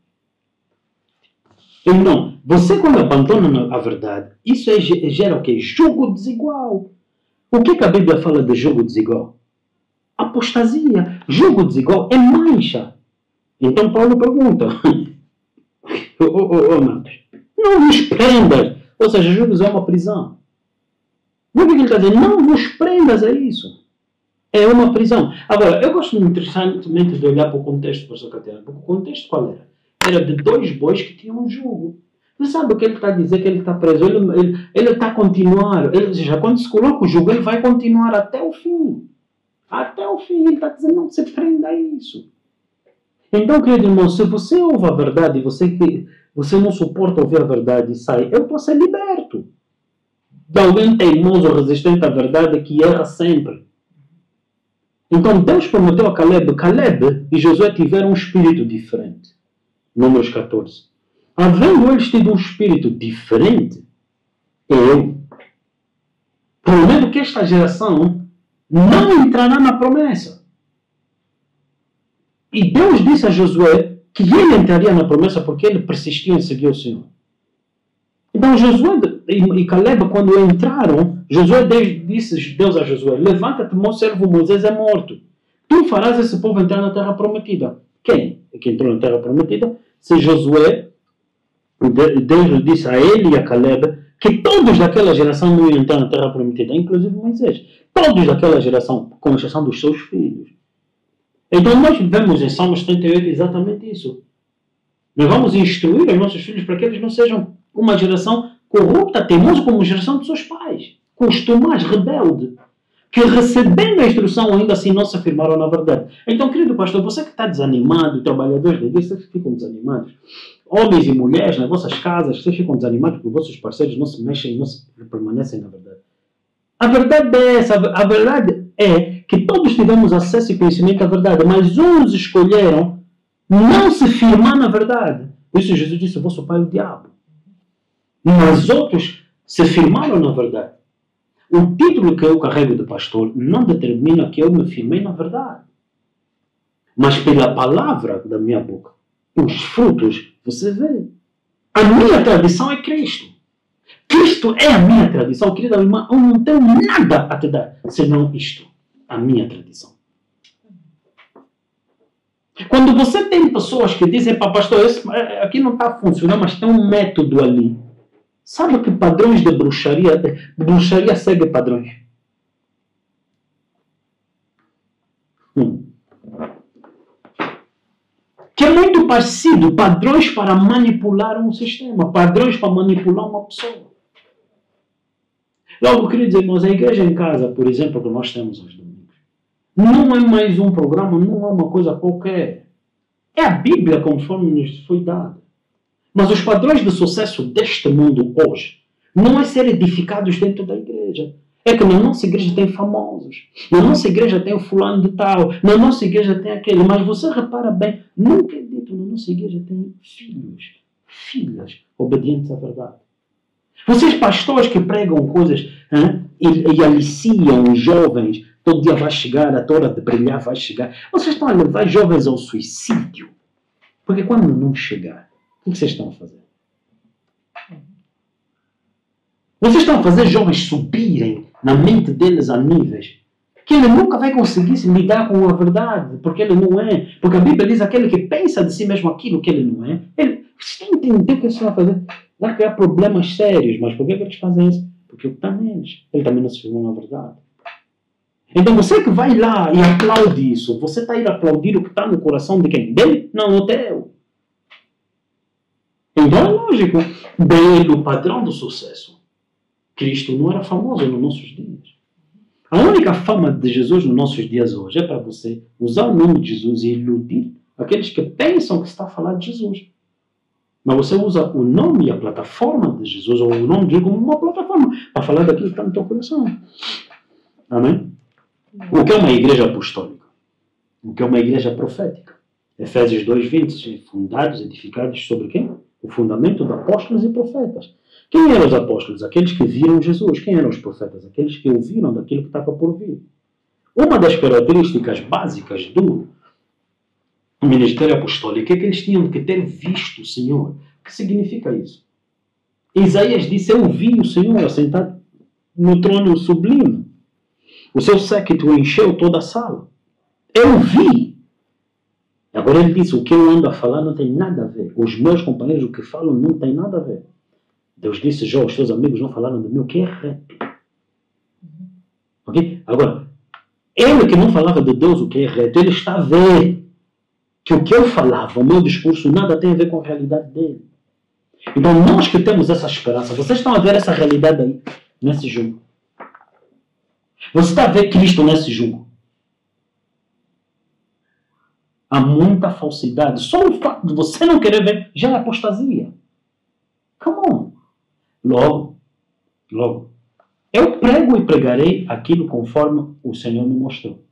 Então, você quando abandona a verdade, isso gera o quê? Jogo desigual. O que a Bíblia fala de jogo desigual? Apostasia. Jogo desigual é mancha. Então Paulo pergunta, amados, Não vos prendas. Ou seja, juros é uma prisão. Não é o que ele está dizendo? Não vos prendas a isso. É uma prisão. Agora, eu gosto interessantemente de olhar para o contexto, pastor Catena, porque o contexto qual era? Era de 2 bois que tinham um jugo. Você sabe o que ele está a dizer? Que ele está preso. Ele está a continuar. Ou seja, quando se coloca o jugo, ele vai continuar até o fim. Até o fim. Ele está dizendo, não se prenda a isso. Então, querido irmão, se você ouve a verdade e você não suporta ouvir a verdade e sai, eu posso ser liberto de alguém teimoso ou resistente à verdade que erra sempre. Então, Deus prometeu a Caleb e Josué tiveram um espírito diferente. Números 14. Havendo eles tido um espírito diferente, eu prometo que esta geração não entrará na promessa. E Deus disse a Josué que ele entraria na promessa porque ele persistia em seguir o Senhor. Então Josué e Caleb, quando entraram, Josué disse Deus a Josué, levanta-te, meu servo Moisés é morto. Tu farás esse povo entrar na terra prometida. Quem é que entrou na terra prometida? Se Josué, Deus disse a ele e a Caleb que todos daquela geração não iam entrar na terra prometida, inclusive Moisés. Todos daquela geração, com exceção dos seus filhos. Então nós vemos em Salmos 38 exatamente isso. Nós vamos instruir os nossos filhos para que eles não sejam uma geração corrupta, teimosa como a geração dos seus pais, costumais, rebelde, que recebendo a instrução ainda assim não se afirmaram na verdade. Então, querido pastor, você que está desanimado, trabalhadores da igreja, vocês ficam desanimados, homens e mulheres nas vossas casas, vocês ficam desanimados porque vossos parceiros não se mexem, não se permanecem na verdade. A verdade é essa, a verdade é que todos tivemos acesso e conhecimento à verdade, mas uns escolheram não se firmar na verdade. Por isso Jesus disse, o vosso pai é o diabo. Mas outros se firmaram na verdade. O título que eu carrego de pastor não determina que eu me firmei na verdade. Mas pela palavra da minha boca, os frutos, você vê. A minha tradição é Cristo. Cristo é a minha tradição. Querida irmã, eu não tenho nada a te dar, senão isto. A minha tradição. Quando você tem pessoas que dizem, pastor, aqui não está funcionando, mas tem um método ali. Sabe que padrões de bruxaria segue padrões? Que é muito parecido, padrões para manipular um sistema, padrões para manipular uma pessoa. Logo, queridos irmãos, a igreja em casa, por exemplo, que nós temos aos domingos, não é mais um programa, não é uma coisa qualquer. É a Bíblia conforme nos foi dada. Mas os padrões de sucesso deste mundo hoje não é ser edificados dentro da igreja. É que na nossa igreja tem famosos. Na nossa igreja tem o fulano de tal. Na nossa igreja tem aquele. Mas você repara bem, nunca é dito na nossa igreja tem filhos, filhas obedientes à verdade. Vocês pastores que pregam coisas e aliciam os jovens, todo dia vai chegar, a hora de brilhar vai chegar. Vocês estão a levar jovens ao suicídio. Porque quando não chegar, o que vocês estão a fazer? Vocês estão a fazer jovens subirem na mente deles a níveis que ele nunca vai conseguir se lidar com a verdade, porque ele não é. Porque a Bíblia diz aquele que pensa de si mesmo aquilo que ele não é. Vocês têm que entender o que eles estão a fazer. Vai criar problemas sérios. Mas por que eles fazem isso? Porque o que está neles. Ele também não se firmou na verdade. Então você que vai lá e aplaude isso, você está a ir aplaudir o que está no coração de quem? Dele? Não, no teu. Então é lógico, pelo padrão do sucesso, Cristo não era famoso nos nossos dias. A única fama de Jesus nos nossos dias hoje é para você usar o nome de Jesus e iludir aqueles que pensam que está a falar de Jesus. Mas você usa o nome e a plataforma de Jesus, ou o nome dele como uma plataforma, para falar daquilo que está no teu coração. Amém? O que é uma igreja apostólica? O que é uma igreja profética? Efésios 2:20, fundados, edificados sobre quem? O fundamento de apóstolos e profetas. Quem eram os apóstolos? Aqueles que viram Jesus. Quem eram os profetas? Aqueles que ouviram daquilo que estava por vir. Uma das características básicas do ministério apostólico é que eles tinham que ter visto o Senhor. O que significa isso? Isaías disse, eu vi o Senhor assentado no trono sublime. O seu séquito encheu toda a sala. Eu vi. Agora ele disse, o que eu ando a falar não tem nada a ver. Os meus companheiros, o que falam, não tem nada a ver. Deus disse, Jó, os teus amigos não falaram de mim, o que é rap? Ok? Agora, ele que não falava de Deus, o que é reto, ele está a ver que o que eu falava, o meu discurso, nada tem a ver com a realidade dele. Então, nós que temos essa esperança, vocês estão a ver essa realidade aí, nesse jogo. Você está a ver Cristo nesse jogo. Há muita falsidade. Só o fato de você não querer ver já é apostasia. Come on. Logo, eu prego e pregarei aquilo conforme o Senhor me mostrou.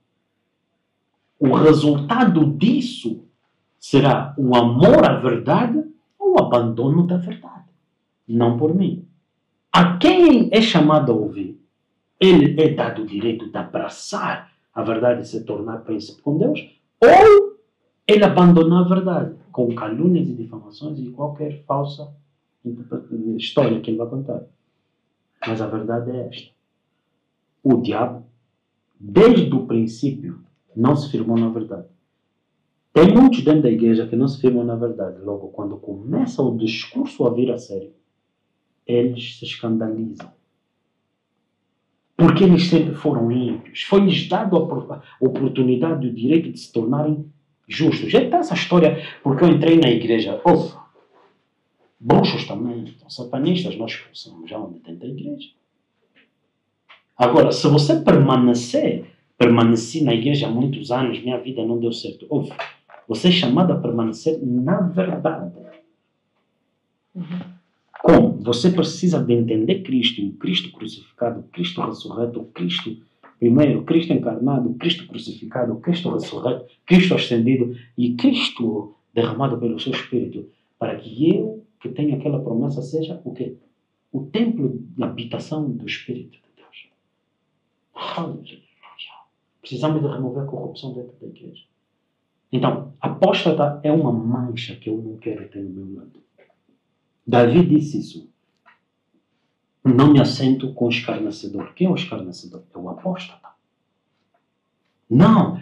O resultado disso será o amor à verdade ou o abandono da verdade. Não por mim. A quem é chamado a ouvir, ele é dado o direito de abraçar a verdade e se tornar príncipe com Deus, ou ele abandonar a verdade com calúnias e difamações e qualquer falsa história que ele vai contar. Mas a verdade é esta. O diabo, desde o princípio, não se firmou na verdade. Tem muitos dentro da igreja que não se firmam na verdade. Logo, quando começa o discurso a vir a sério, eles se escandalizam. Porque eles sempre foram ímpios. Foi-lhes dado a oportunidade e o direito de se tornarem justos. Já está essa história, porque eu entrei na igreja. Bruxos também, então, satanistas, nós expulsamos já onde tem a igreja. Agora, se você permaneci na igreja há muitos anos, minha vida não deu certo. Você é chamado a permanecer na verdade. Como? Você precisa de entender Cristo, o Cristo crucificado, o Cristo ressurreto, o Cristo primeiro, Cristo encarnado, Cristo crucificado, Cristo ressurreto, Cristo ascendido e Cristo derramado pelo seu Espírito, para que eu, que tenho aquela promessa, seja o quê? O templo de habitação do Espírito de Deus. Aleluia. Precisamos de remover a corrupção dentro da igreja. Então, apóstata é uma mancha que eu não quero ter no meu lado. Davi disse isso. Não me assento com o escarnecedor. Quem é o escarnecedor? É o apóstata. Não,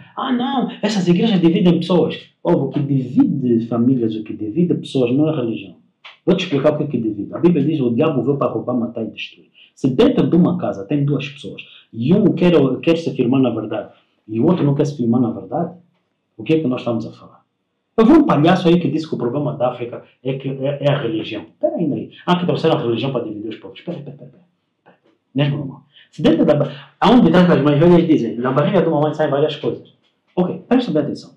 essas igrejas dividem pessoas. O que divide famílias, o que divide pessoas não é religião. Vou te explicar o que é que divide. A Bíblia diz que o diabo veio para roubar, matar e destruir. Se dentro de uma casa tem duas pessoas e um quer se firmar na verdade e o outro não quer se firmar na verdade, o que é que nós estamos a falar? Eu vi um palhaço aí que disse que o problema da África é a religião. Espera aí. Que trouxeram a religião para dividir os povos. Espera. Mesmo normal. Se dentro da... Aonde está que as mais velhas dizem, na barriga de uma mãe saem várias coisas. Ok, presta bem atenção.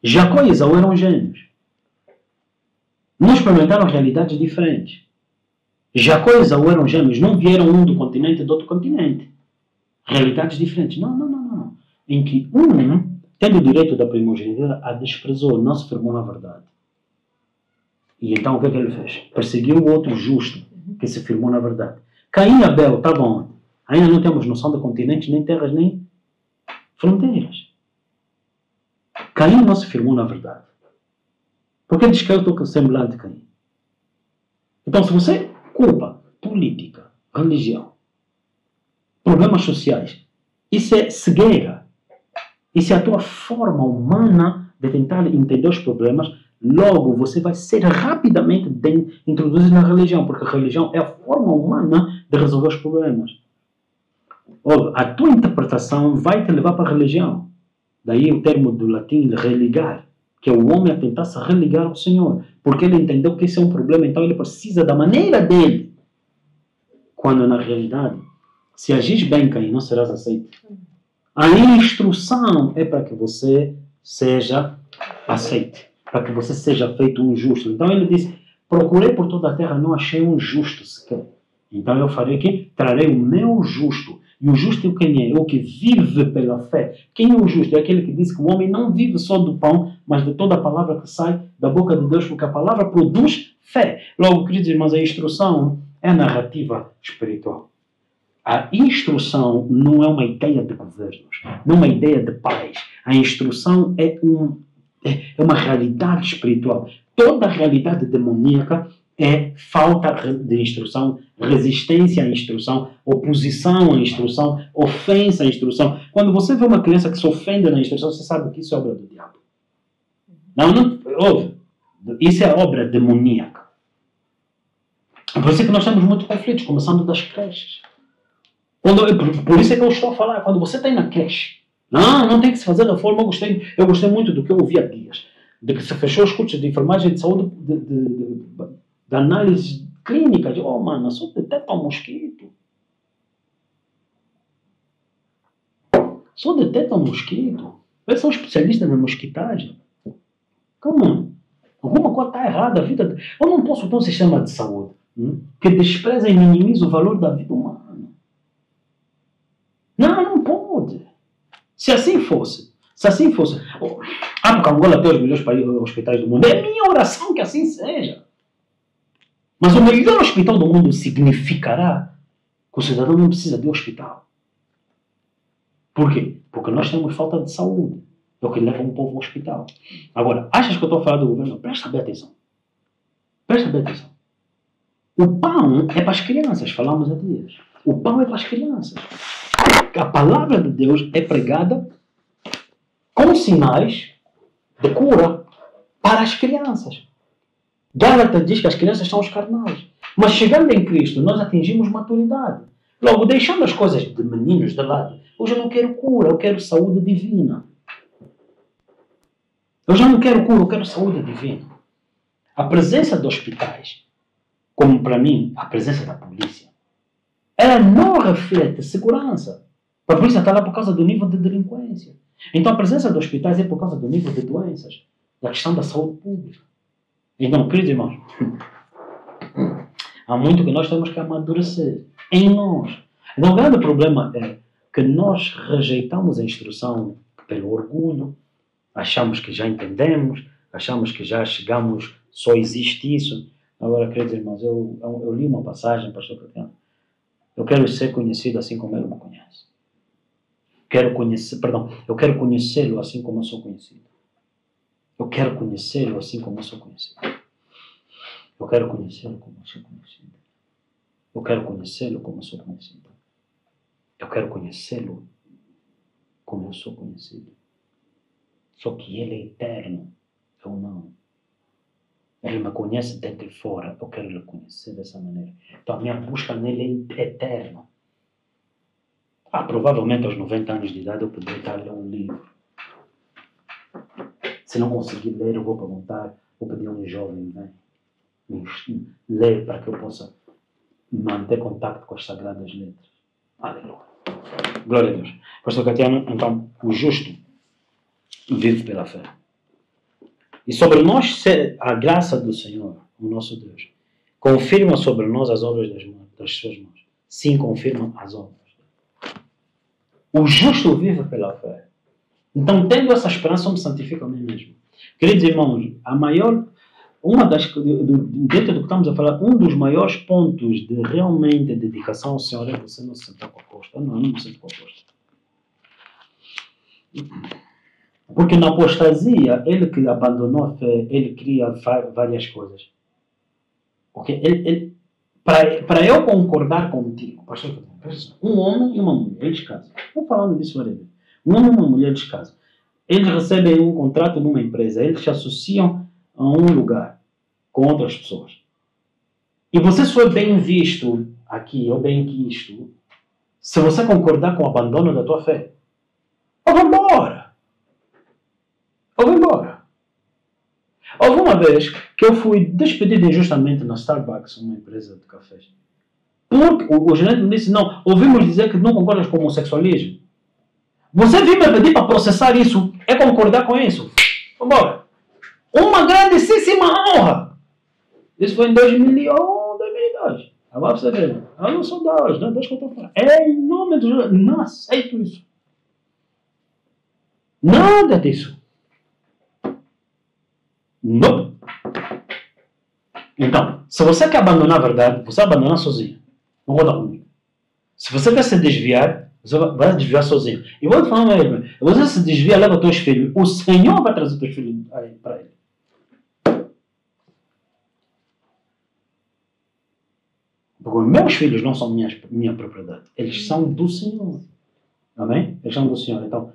Jacó e Esaú eram gêmeos. Não experimentaram realidades diferentes. Jacó e Esaú eram gêmeos, não vieram um do continente e do outro continente. Realidades diferentes. Não. Em que tendo o direito da primogenitura, a desprezou, não se firmou na verdade. E então o que é que ele fez? Perseguiu o outro justo, que se firmou na verdade. Caim e Abel estavam onde? Ainda não temos noção de continentes, nem terras, nem fronteiras. Caim não se firmou na verdade. Porque diz que eu estou semblante de Caim. Então, se você culpa política, religião, problemas sociais, isso é cegueira. Isso é a tua forma humana de tentar entender os problemas. Logo, você vai ser rapidamente introduzido na religião, porque a religião é a forma humana de resolver os problemas. A tua interpretação vai te levar para a religião. Daí o termo do latim religar, que é o homem a tentar se religar ao Senhor, porque ele entendeu que esse é um problema, então ele precisa da maneira dele. Quando na realidade, se agis bem, Caim, não serás aceito. A instrução é para que você seja aceite, para que você seja feito um justo. Então ele disse, procurei por toda a terra, não achei um justo sequer. Então eu farei que trarei o meu justo. E o justo quem é? É o que vive pela fé. Quem é o justo? É aquele que diz que o homem não vive só do pão, mas de toda a palavra que sai da boca de Deus, porque a palavra produz fé. Logo, queridos irmãos, a instrução é a narrativa espiritual. A instrução não é uma ideia de governos, não é uma ideia de paz. A instrução é uma realidade espiritual. Toda a realidade demoníaca é falta de instrução, resistência à instrução, oposição à instrução, ofensa à instrução. Quando você vê uma criança que se ofende na instrução, você sabe que isso é obra do diabo. Não, óbvio. Isso é obra demoníaca. Por isso é que nós temos muitos conflitos, começando das creches. Por isso é que eu estou a falar, quando você está na creche, não tem que se fazer reforma. Eu gostei muito do que eu ouvi há dias, de que se fechou os cursos de enfermagem de saúde, de análise clínica. Mano, só detecta um mosquito. Só detecta um mosquito. Eles são especialistas na mosquitagem. Calma. Alguma coisa está errada. Eu não posso ter um sistema de saúde que despreza e minimiza o valor da vida humana. Não pode. Se assim fosse. Porque Angola tem os melhores hospitais do mundo. É minha oração que assim seja. Mas o melhor hospital do mundo significará que o cidadão não precisa de hospital. Por quê? Porque nós temos falta de saúde. É o que leva um povo ao hospital. Agora, achas que eu estou a falar do governo? Presta bem atenção. O pão é para as crianças, falamos há dias. O pão é para as crianças. A palavra de Deus é pregada com sinais de cura para as crianças. Gálatas diz que as crianças são os carnais. Mas chegando em Cristo, nós atingimos maturidade. Logo, deixando as coisas de meninos de lado, hoje eu não quero cura, eu quero saúde divina. Eu já não quero cura, eu quero saúde divina. A presença de hospitais, como para mim, a presença da polícia, ela não reflete segurança. A polícia está lá por causa do nível de delinquência. Então a presença de hospitais é por causa do nível de doenças, da questão da saúde pública. Então, queridos irmãos, há muito que nós temos que amadurecer em nós. Então o grande problema é que nós rejeitamos a instrução pelo orgulho, achamos que já entendemos, achamos que já chegamos, só existe isso. Agora, queridos irmãos, eu li uma passagem, pastor Cristiano. Eu quero ser conhecido assim como ele me conhece. Eu quero conhecê-lo assim como eu sou conhecido. Eu quero conhecê-lo assim como eu sou conhecido. Eu quero conhecê-lo como eu sou conhecido. Eu quero conhecê-lo como eu sou conhecido. Eu quero conhecê-lo como eu sou conhecido. Só que ele é eterno. Eu não. Ele me conhece dentro e fora. Eu quero lhe conhecer dessa maneira. Então a minha busca nele é eterna. Provavelmente aos 90 anos de idade eu poderia estar a ler um livro. Se não conseguir ler, eu vou perguntar, vou pedir a um jovem, ler para que eu possa manter contato com as sagradas letras. Aleluia. Glória a Deus. Pastor Catiano, então, o justo vive pela fé. E sobre nós, a graça do Senhor, o nosso Deus, confirma sobre nós as obras das suas mãos. Sim, confirma as obras. O justo vive pela fé. Então, tendo essa esperança, eu me santifico a mim mesmo. Queridos irmãos, dentro do que estamos a falar, um dos maiores pontos de realmente dedicação ao Senhor é você não se sentar com a costa. Eu não me sinto com a costa. Porque na apostasia, ele que abandonou a fé, ele cria várias coisas. Okay? Para eu concordar contigo, pastor, um homem e uma mulher, eles casam. Estou falando disso várias vezes. Um homem e uma mulher, eles casam. Eles recebem um contrato numa empresa, eles se associam a um lugar com outras pessoas. E você só é bem visto aqui, ou bem quisto, se você concordar com o abandono da tua fé. Ou vou embora. Houve uma vez que eu fui despedido injustamente na Starbucks, uma empresa de cafés. Porque o gerente me disse, não, ouvimos dizer que não concordas com o homossexualismo. Você veio me pedir para processar isso, é concordar com isso. Vambora. Uma grandíssima honra. Isso foi em 2001, 2002. Agora você vê, eu não sou Deus, não é Deus que eu estou falando. É em nome de Jesus, não aceito isso. Nada disso. Não. Então, se você quer abandonar a verdade, você vai abandonar sozinho. Não conta comigo. Se você quer se desviar, você vai desviar sozinho. E vou te falar uma vez, você se desvia, leva teus filhos. O Senhor vai trazer teus filhos para Ele. Porque os meus filhos não são minha propriedade. Eles são do Senhor. Amém? Eles são do Senhor. Então,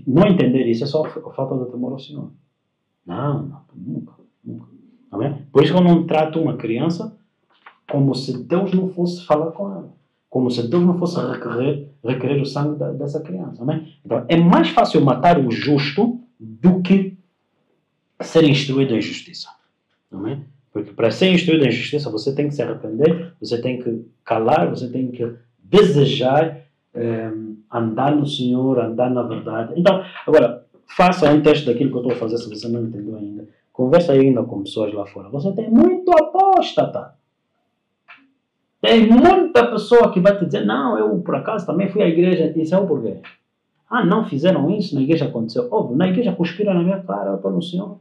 não entender isso é só falta de temor ao Senhor. Não, nunca. Amém? Por isso que eu não trato uma criança como se Deus não fosse falar com ela. Como se Deus não fosse requerer o sangue dessa criança. Amém? Então, é mais fácil matar o justo do que ser instruído em justiça. Amém? Porque para ser instruído em justiça, você tem que se arrepender, você tem que calar, você tem que desejar andar no Senhor, andar na verdade. Então, agora, faça um teste daquilo que eu estou a fazer, se você não entendeu ainda. Conversa ainda com pessoas lá fora. Você tem muito apóstata. Tem muita pessoa que vai te dizer, não, eu por acaso também fui à igreja. Isso é o porquê. Ah, não fizeram isso, na igreja aconteceu. Óbvio, na igreja cuspiram na minha cara, eu estou no Senhor.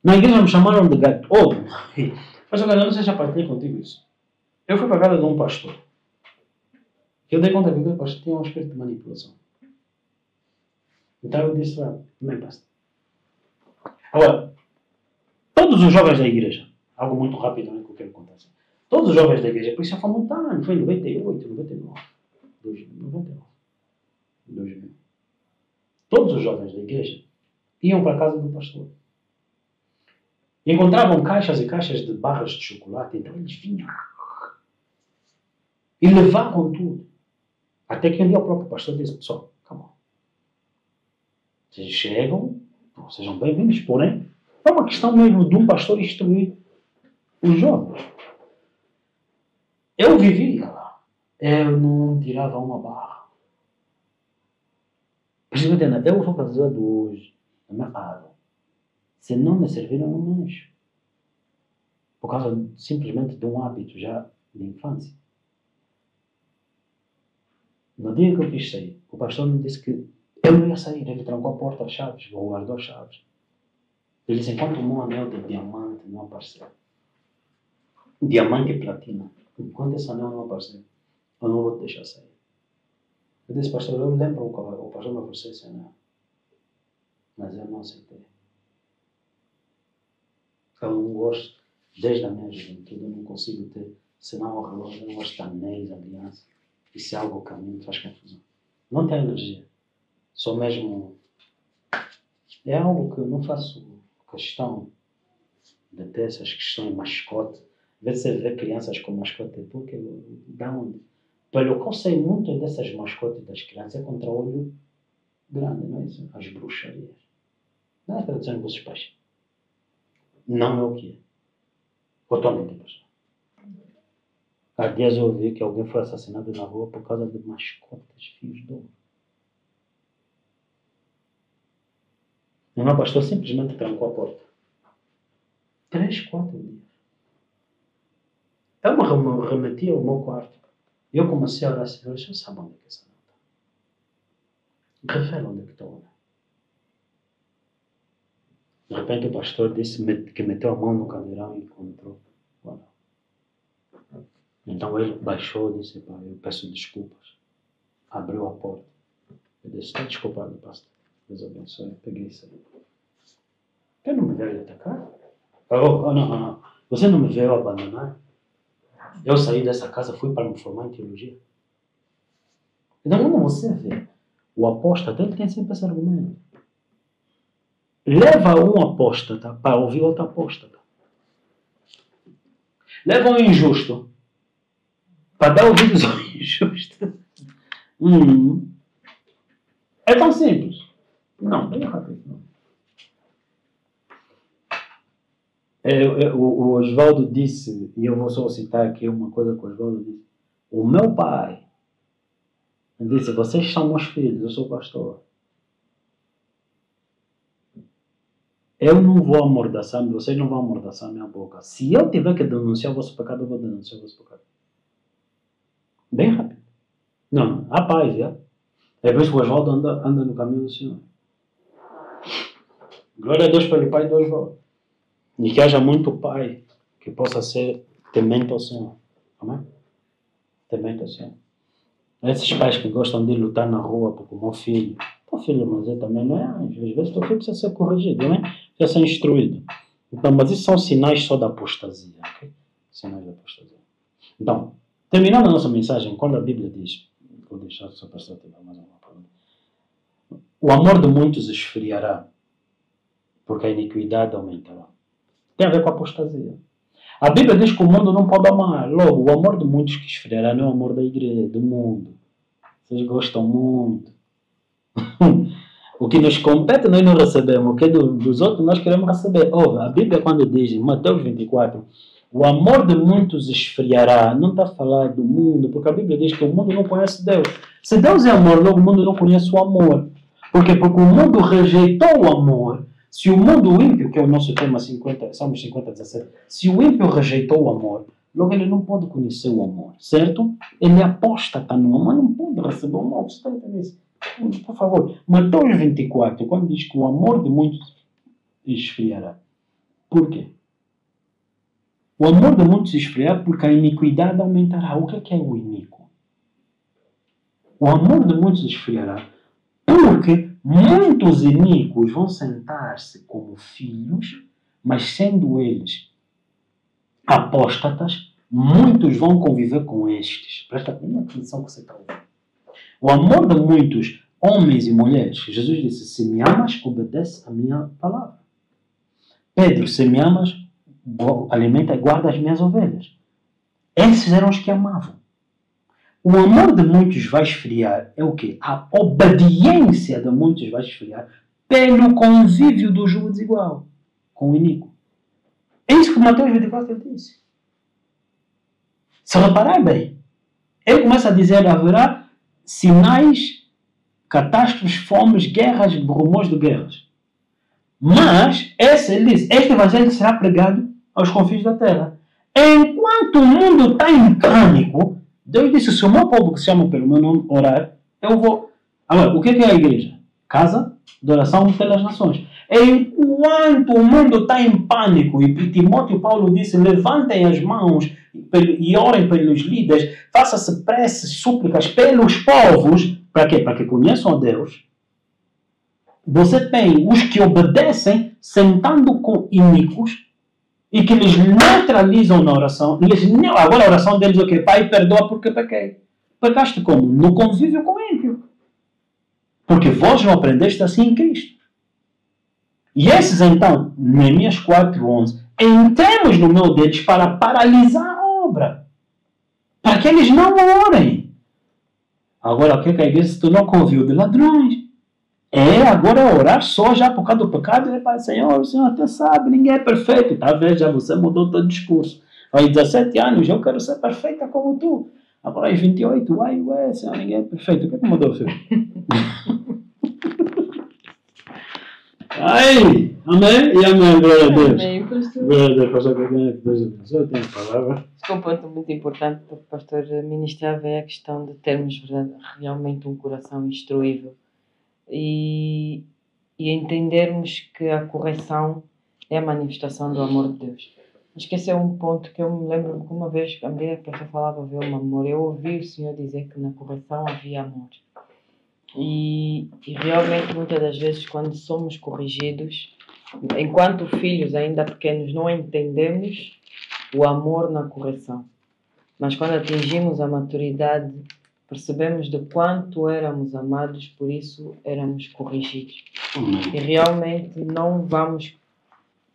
Na igreja me chamaram de gato. Óbvio. Mas agora, eu não sei se já partilhei contigo isso. Eu fui para a casa de um pastor. Eu dei conta que aquele pastor tinha um espírito de manipulação. Então eu disse, também pastor. Agora, todos os jovens da igreja, algo muito rápido que eu quero contar. Todos os jovens da igreja, por isso já foi muito ano, foi em 98, 99, 2000. Todos os jovens da igreja iam para a casa do pastor. Encontravam caixas e caixas de barras de chocolate, então eles vinham e levavam tudo. Até que um dia o próprio pastor disse, pessoal, calma. Vocês chegam, sejam bem-vindos, porém, é uma questão mesmo de um pastor instruir os jovens. Eu vivia lá. Eu não tirava uma barra. Precisa entender, eu vou fazer de hoje, na minha casa. Se não me serviram, eu não mexo. Por causa simplesmente de um hábito já de infância. No dia que eu quis sair, o pastor me disse que eu não ia sair. Ele trancou a porta às chaves, ou guardou as chaves. Ele disse, enquanto o meu anel de diamante não aparecer, diamante e platina, enquanto esse anel não aparecer, eu não vou te deixar sair. Eu disse, pastor, eu lembro o pastor me ofereceu esse anel. Mas eu não aceitei. Eu não gosto, desde a minha juventude, eu não consigo ter, senão o relógio, eu não gosto de anéis, aliança. Isso é algo que a mim me faz confusão. Não tenho energia. Sou mesmo... É algo que eu não faço questão de ter essas questões mascote. Às vezes você vê crianças com mascote, porque dá onde? Pelo que eu sei muito dessas mascotes das crianças é contra o olho grande, não é isso? As bruxarias. Não é a tradução dos vossos pais. Não é o que é. Totalmente, pastor. Há dias eu ouvi que alguém foi assassinado na rua por causa de mascotes fios de ouro. O meu pastor simplesmente trancou a porta. 3, 4 dias. Eu me remeti ao meu quarto. Eu comecei a orar, Senhor, eu sabe onde é que essa não está. Revela onde é que estou. De repente o pastor disse que meteu a mão no cadeirão e encontrou. Olha. Então ele baixou e disse, pai, eu peço desculpas. Abriu a porta. Eu disse, está desculpado, pastor. Deus abençoe. Peguei isso aí. Você não me veio atacar? Não. Você não me veio abandonar? Eu saí dessa casa, fui para me formar em teologia. Então, quando você vê, o apóstata, ele tem sempre esse argumento. Leva um apóstata para ouvir outro apóstata. Leva um injusto para dar ouvidos ao injusto. É tão simples. Não, bem rápido. Não. O Oswaldo disse, e eu vou só citar aqui uma coisa que o Oswaldo disse. O meu pai disse, vocês são meus filhos, eu sou pastor. Eu não vou amordaçar, vocês não vão amordaçar a minha boca. Se eu tiver que denunciar o vosso pecado, eu vou denunciar o vosso pecado. Bem rápido. Não, há paz, é? É por isso que o Oswaldo anda no caminho do Senhor. Glória a Deus pelo pai do Oswaldo. E que haja muito pai que possa ser temente ao Senhor. Amém? Temente ao Senhor. Esses pais que gostam de lutar na rua porque o meu filho, mas eu também não é anjo. Às vezes o teu filho precisa ser corrigido, não é? Precisa ser instruído. Então, mas isso são sinais só da apostasia. Okay? Sinais da apostasia. Então, terminando a nossa mensagem, quando a Bíblia diz, vou deixar só para só tirar mais uma pergunta. O amor de muitos esfriará, porque a iniquidade aumentará. Tem a ver com a apostasia. A Bíblia diz que o mundo não pode amar. Logo, o amor de muitos que esfriará não é o amor da igreja, do mundo. Vocês gostam muito. O que nos compete nós não recebemos. O que é dos outros nós queremos receber. Oh, a Bíblia quando diz, em Mateus 24, o amor de muitos esfriará. Não está a falar do mundo, porque a Bíblia diz que o mundo não conhece Deus. Se Deus é amor, logo o mundo não conhece o amor. Por quê? Porque o mundo rejeitou o amor. Se o mundo ímpio, que é o nosso tema 50, Salmos 50, 17, se o ímpio rejeitou o amor, logo ele não pode conhecer o amor, certo? Ele apóstata no amor, não pode receber o amor. Você está entendendo isso? Por favor, Mateus 24, quando diz que o amor de muitos esfriará. Por quê? O amor de muitos esfriará porque a iniquidade aumentará. O que é o iníquo? O amor de muitos esfriará porque muitos iníquos vão sentar-se como filhos, mas sendo eles apóstatas, muitos vão conviver com estes. Presta bem atenção que você está ouvindo. O amor de muitos homens e mulheres, Jesus disse, se me amas, obedece a minha palavra. Pedro, se me amas, alimenta e guarda as minhas ovelhas. Esses eram os que amavam. O amor de muitos vai esfriar é o quê? A obediência de muitos vai esfriar pelo convívio do jugo desigual com o iníquo. É isso que Mateus 24 disse. Se reparar bem, ele começa a dizer, haverá sinais, catástrofes, fomes, guerras, rumores de guerras. Mas, ele diz, este evangelho será pregado aos confins da terra. Enquanto o mundo está em pânico, Deus disse, se o meu povo que se chama pelo meu nome orar, eu vou... Agora, o que é a igreja? Casa de oração pelas nações. Enquanto o mundo está em pânico, e Timóteo Paulo disse, levantem as mãos e orem pelos líderes, faça-se preces, súplicas pelos povos, para quê? Para que conheçam a Deus. Você tem os que obedecem sentando com iníquos e que eles neutralizam na oração. Agora a oração deles é o quê? Pai, perdoa porque pequei. Pecaste como? No convívio com o ímpio. Porque vós não aprendeste assim em Cristo. E esses então, Neemias 4:11, entremos no meio deles para paralisar a obra. Para que eles não orem. Agora o que a igreja se tornou convívio de ladrões? Agora orar só já por causa do pecado. Ele fala, Senhor, o Senhor até sabe, ninguém é perfeito. Talvez já você mudou o teu discurso. Aos 17 anos, eu quero ser perfeita como tu. Agora aos 28, Senhor, ninguém é perfeito. O que mudou, filho? Ai, amém e amém, glória a Deus. Amém, pastor. Glória a Deus, pastor, que eu tenho a palavra. Acho que um ponto muito importante que o pastor ministrava é a questão de termos realmente um coração instruível e entendermos que a correção é a manifestação do amor de Deus. Acho que esse é um ponto que eu me lembro que uma vez, a medida que a pessoa falava havia um amor, eu ouvi o Senhor dizer que na correção havia amor. E realmente muitas das vezes quando somos corrigidos, enquanto filhos ainda pequenos, não entendemos o amor na correção. Mas quando atingimos a maturidade, percebemos de quanto éramos amados, por isso éramos corrigidos. E realmente não vamos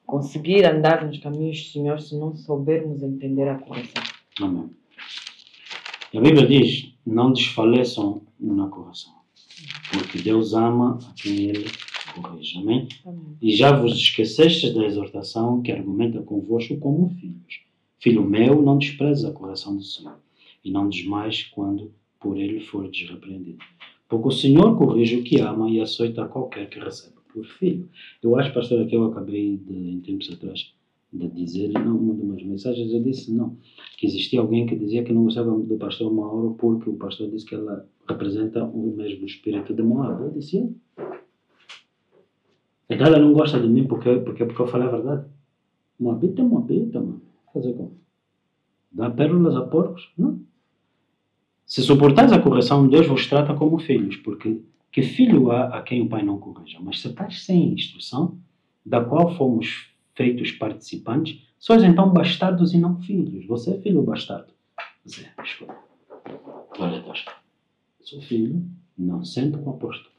conseguir andar nos caminhos do Senhor se não soubermos entender a correção. Amém. A Bíblia diz, não desfaleçam na correção. Porque Deus ama a quem Ele corrige. Amém? Amém. E já vos esquecestes da exortação que argumenta convosco como filhos. Filho meu, não desprezes a correção do Senhor, e não desmais quando por Ele fordes repreendido. Porque o Senhor corrige o que ama e açoita qualquer que receba por filho. Eu acho, pastor, que eu acabei em tempos atrás de dizer, não, uma das mensagens eu disse não, que existia alguém que dizia que não gostava do pastor Mauro porque o pastor disse que ela representa o mesmo espírito de Moab. Eu disse, então ela não gosta de mim porque eu falei a verdade. Moabita, mano. Fazer como? Dar pérolas a porcos? Não. Se suportares a correção, Deus vos trata como filhos, porque que filho há a quem o pai não corrija? Mas se estás sem instrução, da qual fomos feitos participantes, sois então bastardos e não filhos. Você é filho ou bastardo? Zé, escolha. Glória a Deus. Sou filho, não sento com o apóstolo.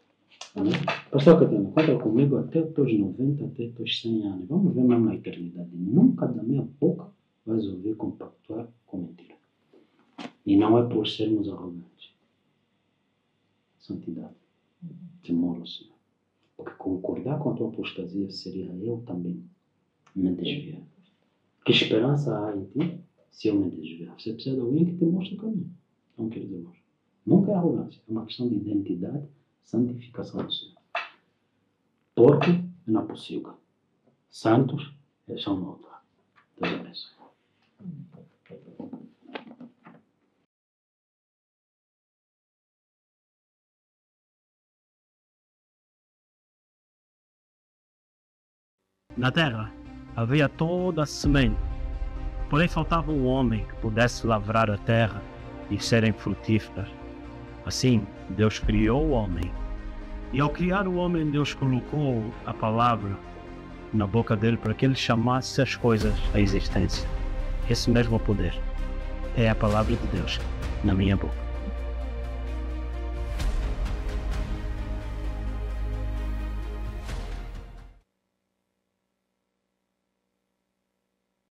Amém? Pastor Catarina, conta comigo até os teus 90, até os teus 100 anos. Vamos ver mesmo na eternidade. Nunca da minha boca vais ouvir compactuar com mentira. E não é por sermos arrogantes. Santidade. Temor ao Senhor. Porque concordar com a tua apostasia seria eu também me desviar. Que esperança há em ti se eu me desviar? Você precisa de alguém que te mostre o caminho. Não quer dizer mais. Nunca é arrogância. É uma questão de identidade, santificação do Senhor. Porco é na pocilga. Santos são no altar. Deus abençoe. Na terra havia toda a semente, porém faltava um homem que pudesse lavrar a terra e serem frutíferas. Assim, Deus criou o homem. E ao criar o homem, Deus colocou a palavra na boca dele para que ele chamasse as coisas à existência. Esse mesmo poder é a palavra de Deus na minha boca.